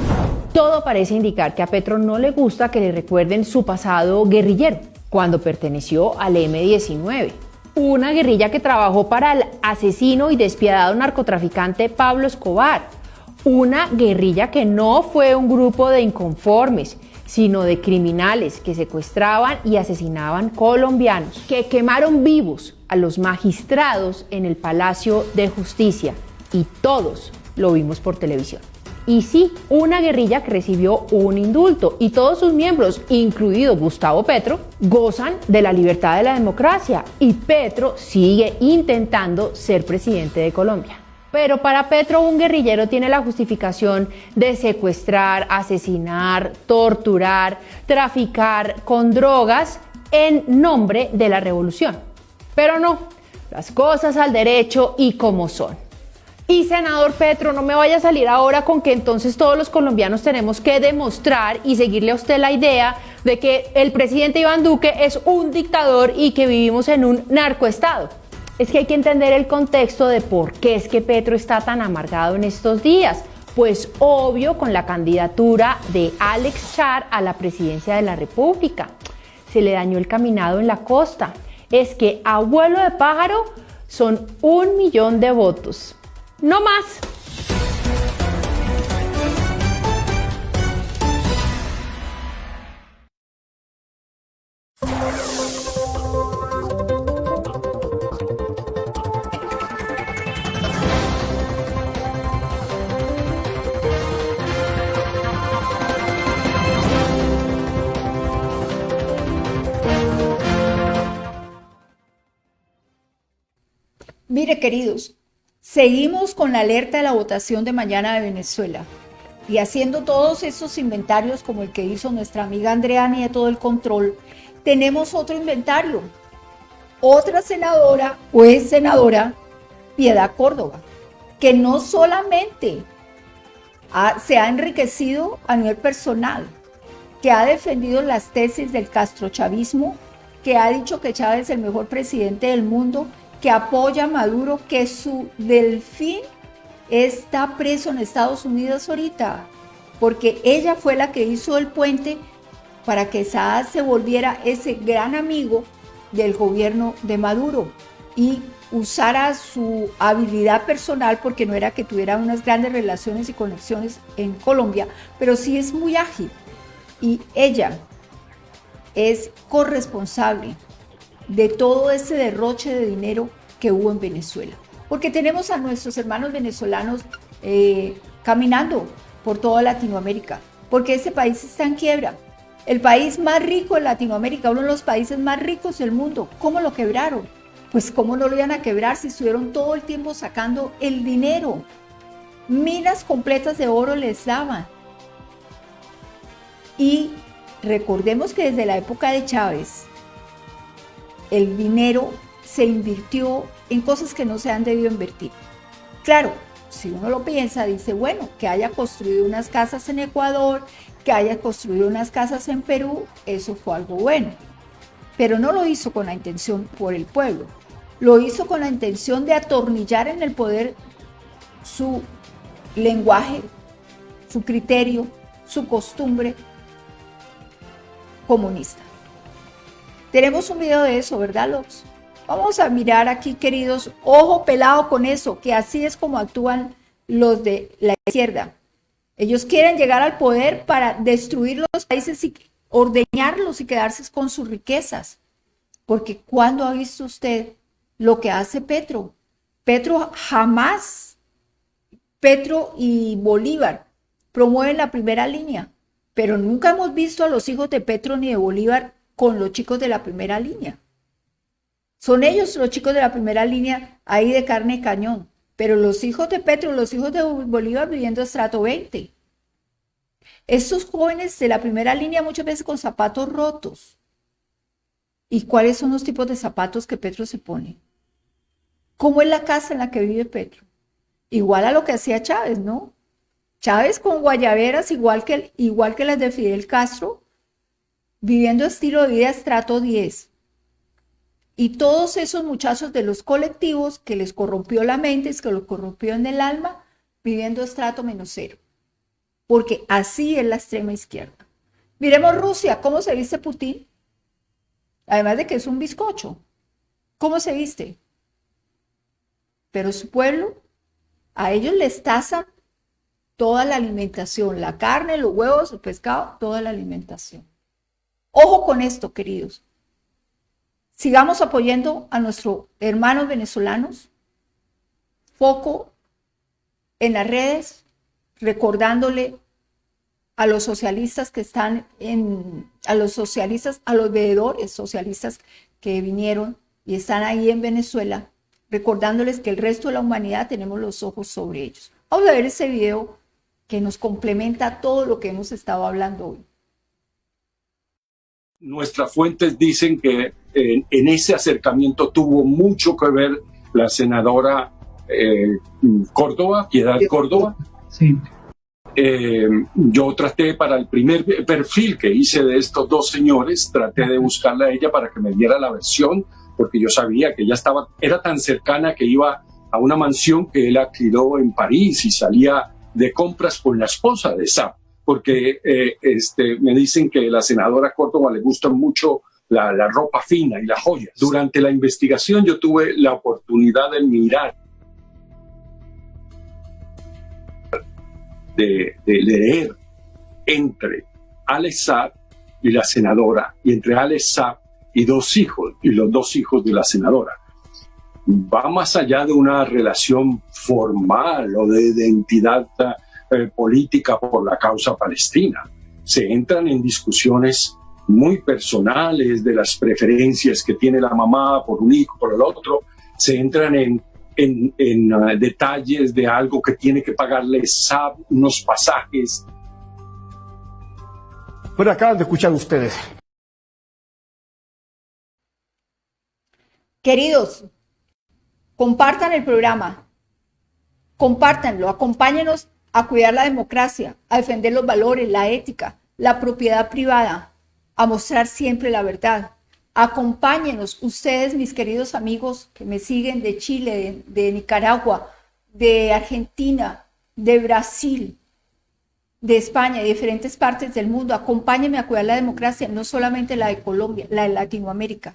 Todo parece indicar que a Petro no le gusta que le recuerden su pasado guerrillero, cuando perteneció al M-19, una guerrilla que trabajó para el asesino y despiadado narcotraficante Pablo Escobar, una guerrilla que no fue un grupo de inconformes, sino de criminales que secuestraban y asesinaban colombianos, que quemaron vivos a los magistrados en el Palacio de Justicia, y todos lo vimos por televisión. Y sí, una guerrilla que recibió un indulto, y todos sus miembros, incluido Gustavo Petro, gozan de la libertad de la democracia, y Petro sigue intentando ser presidente de Colombia. Pero para Petro, un guerrillero tiene la justificación de secuestrar, asesinar, torturar, traficar con drogas en nombre de la revolución. Pero no, las cosas al derecho y como son. Y senador Petro, no me vaya a salir ahora con que entonces todos los colombianos tenemos que demostrar y seguirle a usted la idea de que el presidente Iván Duque es un dictador y que vivimos en un narcoestado. Es que hay que entender el contexto de por qué es que Petro está tan amargado en estos días. Pues obvio, con la candidatura de Alex Char a la presidencia de la República. Se le dañó el caminado en la costa. Es que a vuelo de pájaro son 1 millón de votos. No más. Mire, queridos, seguimos con la alerta de la votación de mañana de Venezuela y haciendo todos esos inventarios como el que hizo nuestra amiga Andreani de todo el control. Tenemos otro inventario otra senadora, o es senadora, Piedad Córdoba, que no solamente se ha enriquecido a nivel personal, que ha defendido las tesis del castrochavismo, que ha dicho que Chávez es el mejor presidente del mundo, que apoya a Maduro, que su delfín está preso en Estados Unidos ahorita, porque ella fue la que hizo el puente para que Saad se volviera ese gran amigo del gobierno de Maduro y usara su habilidad personal, porque no era que tuviera unas grandes relaciones y conexiones en Colombia, pero sí es muy ágil. Y ella es corresponsable de todo ese derroche de dinero que hubo en Venezuela. Porque tenemos a nuestros hermanos venezolanos caminando por toda Latinoamérica, porque ese país está en quiebra. El país más rico de Latinoamérica, uno de los países más ricos del mundo, ¿cómo lo quebraron? Pues ¿cómo no lo iban a quebrar si estuvieron todo el tiempo sacando el dinero? Minas completas de oro les daban. Y recordemos que desde la época de Chávez, el dinero se invirtió en cosas que no se han debido invertir. Claro, si uno lo piensa, dice, bueno, que haya construido unas casas en Ecuador, que haya construido unas casas en Perú, eso fue algo bueno. Pero no lo hizo con la intención por el pueblo. Lo hizo con la intención de atornillar en el poder su lenguaje, su criterio, su costumbre comunista. Tenemos un video de eso, ¿verdad, Lox? Vamos a mirar aquí, queridos, ojo pelado con eso, que así es como actúan los de la izquierda. Ellos quieren llegar al poder para destruir los países y ordeñarlos y quedarse con sus riquezas. Porque ¿cuándo ha visto usted lo que hace Petro? Petro jamás, Petro y Bolívar promueven la primera línea, pero nunca hemos visto a los hijos de Petro ni de Bolívar con los chicos de la primera línea. Son ellos los chicos de la primera línea ahí de carne y cañón, pero los hijos de Petro, los hijos de Bolívar viviendo estrato 20. Estos jóvenes de la primera línea muchas veces con zapatos rotos. ¿Y cuáles son los tipos de zapatos que Petro se pone? ¿Cómo es la casa en la que vive Petro? Igual a lo que hacía Chávez, ¿no? Chávez con guayaberas igual que las de Fidel Castro, viviendo estilo de vida estrato 10. Y todos esos muchachos de los colectivos que les corrompió la mente, que los corrompió en el alma, viviendo estrato -0. Porque así es la extrema izquierda. Miremos Rusia, ¿cómo se viste Putin? Además de que es un bizcocho. ¿Cómo se viste? Pero su pueblo, a ellos les tasan toda la alimentación, la carne, los huevos, el pescado, toda la alimentación. Ojo con esto, queridos. Sigamos apoyando a nuestros hermanos venezolanos. Foco en las redes, recordándole a los socialistas que están a los veedores socialistas que vinieron y están ahí en Venezuela, recordándoles que el resto de la humanidad tenemos los ojos sobre ellos. Vamos a ver ese video que nos complementa todo lo que hemos estado hablando hoy. Nuestras fuentes dicen que en ese acercamiento tuvo mucho que ver la senadora Córdoba, Piedad Córdoba. Sí. Yo traté para el primer perfil que hice de estos dos señores, traté de buscarla a ella para que me diera la versión, porque yo sabía que ella era tan cercana que iba a una mansión que él alquiló en París y salía de compras con la esposa de Saab, porque me dicen que a la senadora Córdoba le gusta mucho la ropa fina y las joyas. Durante la investigación yo tuve la oportunidad de mirar, de leer entre Alex Saab y la senadora, y entre Alex Saab y dos hijos, y los dos hijos de la senadora. Va más allá de una relación formal o de identidad política por la causa palestina. Se entran en discusiones muy personales de las preferencias que tiene la mamá por un hijo, por el otro. Se entran en detalles de algo que tiene que pagarle Saab, unos pasajes. Bueno, acaban de escuchar ustedes. Queridos, compartan el programa, compártanlo, acompáñenos a cuidar la democracia, a defender los valores, la ética, la propiedad privada, a mostrar siempre la verdad. Acompáñenos, ustedes, mis queridos amigos que me siguen de Chile, de Nicaragua, de Argentina, de Brasil, de España y diferentes partes del mundo. Acompáñenme a cuidar la democracia, no solamente la de Colombia, la de Latinoamérica.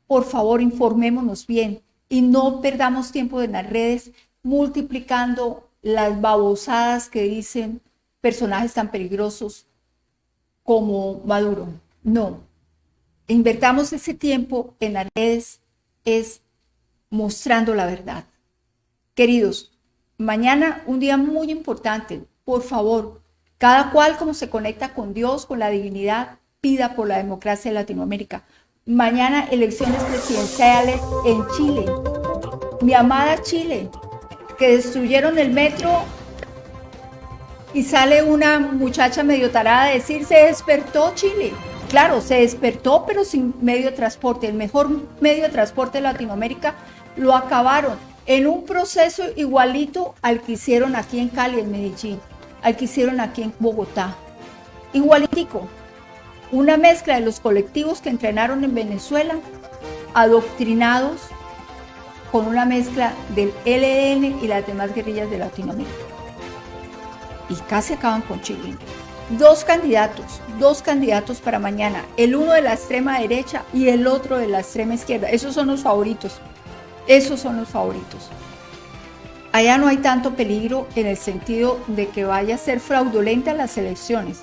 Por favor, informémonos bien y no perdamos tiempo en las redes multiplicando las babosadas que dicen personajes tan peligrosos como Maduro. No, invertamos ese tiempo en las redes es mostrando la verdad. Queridos, mañana un día muy importante. Por favor, cada cual como se conecta con Dios, con la divinidad, pida por la democracia de Latinoamérica. Mañana elecciones presidenciales en Chile. Mi amada Chile, que destruyeron el metro y sale una muchacha medio tarada a decir, se despertó Chile. Claro, se despertó, pero sin medio de transporte. El mejor medio de transporte de Latinoamérica lo acabaron en un proceso igualito al que hicieron aquí en Cali, en Medellín, al que hicieron aquí en Bogotá. Igualitico. Una mezcla de los colectivos que entrenaron en Venezuela, adoctrinados con una mezcla del ELN y las demás guerrillas de Latinoamérica. Y casi acaban con Chile. Dos candidatos para mañana, el uno de la extrema derecha y el otro de la extrema izquierda. Esos son los favoritos. Allá no hay tanto peligro en el sentido de que vaya a ser fraudulenta las elecciones.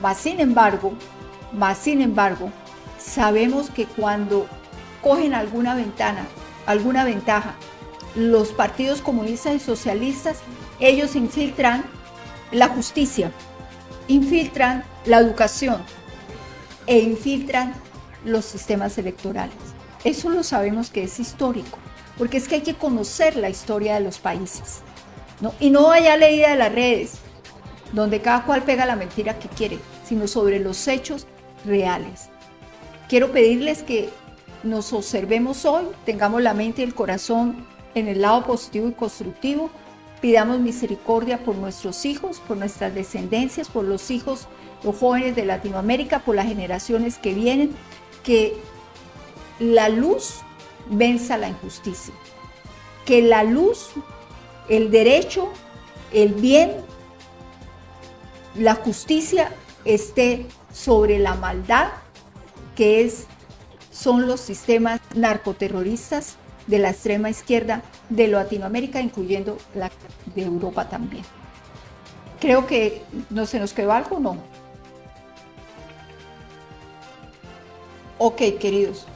Más sin embargo, sabemos que cuando cogen alguna ventaja, los partidos comunistas y socialistas, ellos infiltran la justicia, infiltran la educación e infiltran los sistemas electorales. Eso lo sabemos que es histórico, porque es que hay que conocer la historia de los países, ¿no? Y no haya leída de las redes, donde cada cual pega la mentira que quiere, sino sobre los hechos reales. Quiero pedirles que nos observemos hoy, tengamos la mente y el corazón en el lado positivo y constructivo, pidamos misericordia por nuestros hijos, por nuestras descendencias, por los hijos, los jóvenes de Latinoamérica, por las generaciones que vienen, que la luz venza la injusticia, que la luz, el derecho, el bien, la justicia esté sobre la maldad que son los sistemas narcoterroristas de la extrema izquierda de Latinoamérica, incluyendo la de Europa también. Creo que no se nos quedó algo, ¿no? Ok, queridos.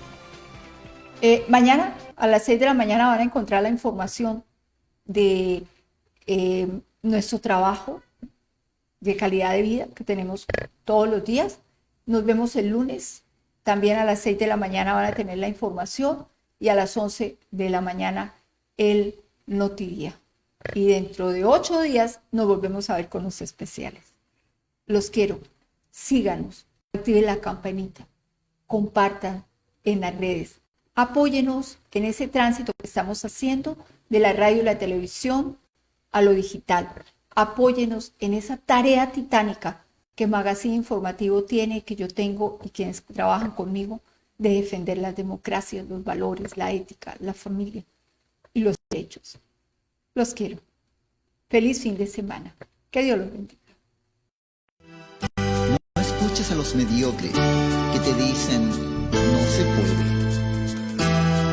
Mañana a las 6 de la mañana van a encontrar la información de nuestro trabajo de calidad de vida que tenemos todos los días. Nos vemos el lunes. También a las 6 de la mañana van a tener la información y a las 11 de la mañana el Notidía. Y dentro de 8 días nos volvemos a ver con los especiales. Los quiero. Síganos. Activen la campanita. Compartan en las redes. Apóyenos en ese tránsito que estamos haciendo de la radio y la televisión a lo digital. Apóyenos en esa tarea titánica que Magazine Informativo tiene, que yo tengo y quienes trabajan conmigo, de defender las democracias, los valores, la ética, la familia y los derechos. Los quiero. Feliz fin de semana. Que Dios los bendiga. No escuches a los mediocres que te dicen no se puede.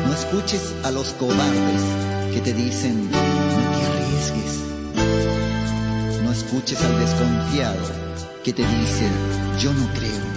No escuches a los cobardes que te dicen no te arriesgues. No escuches al desconfiado que te dice yo no creo.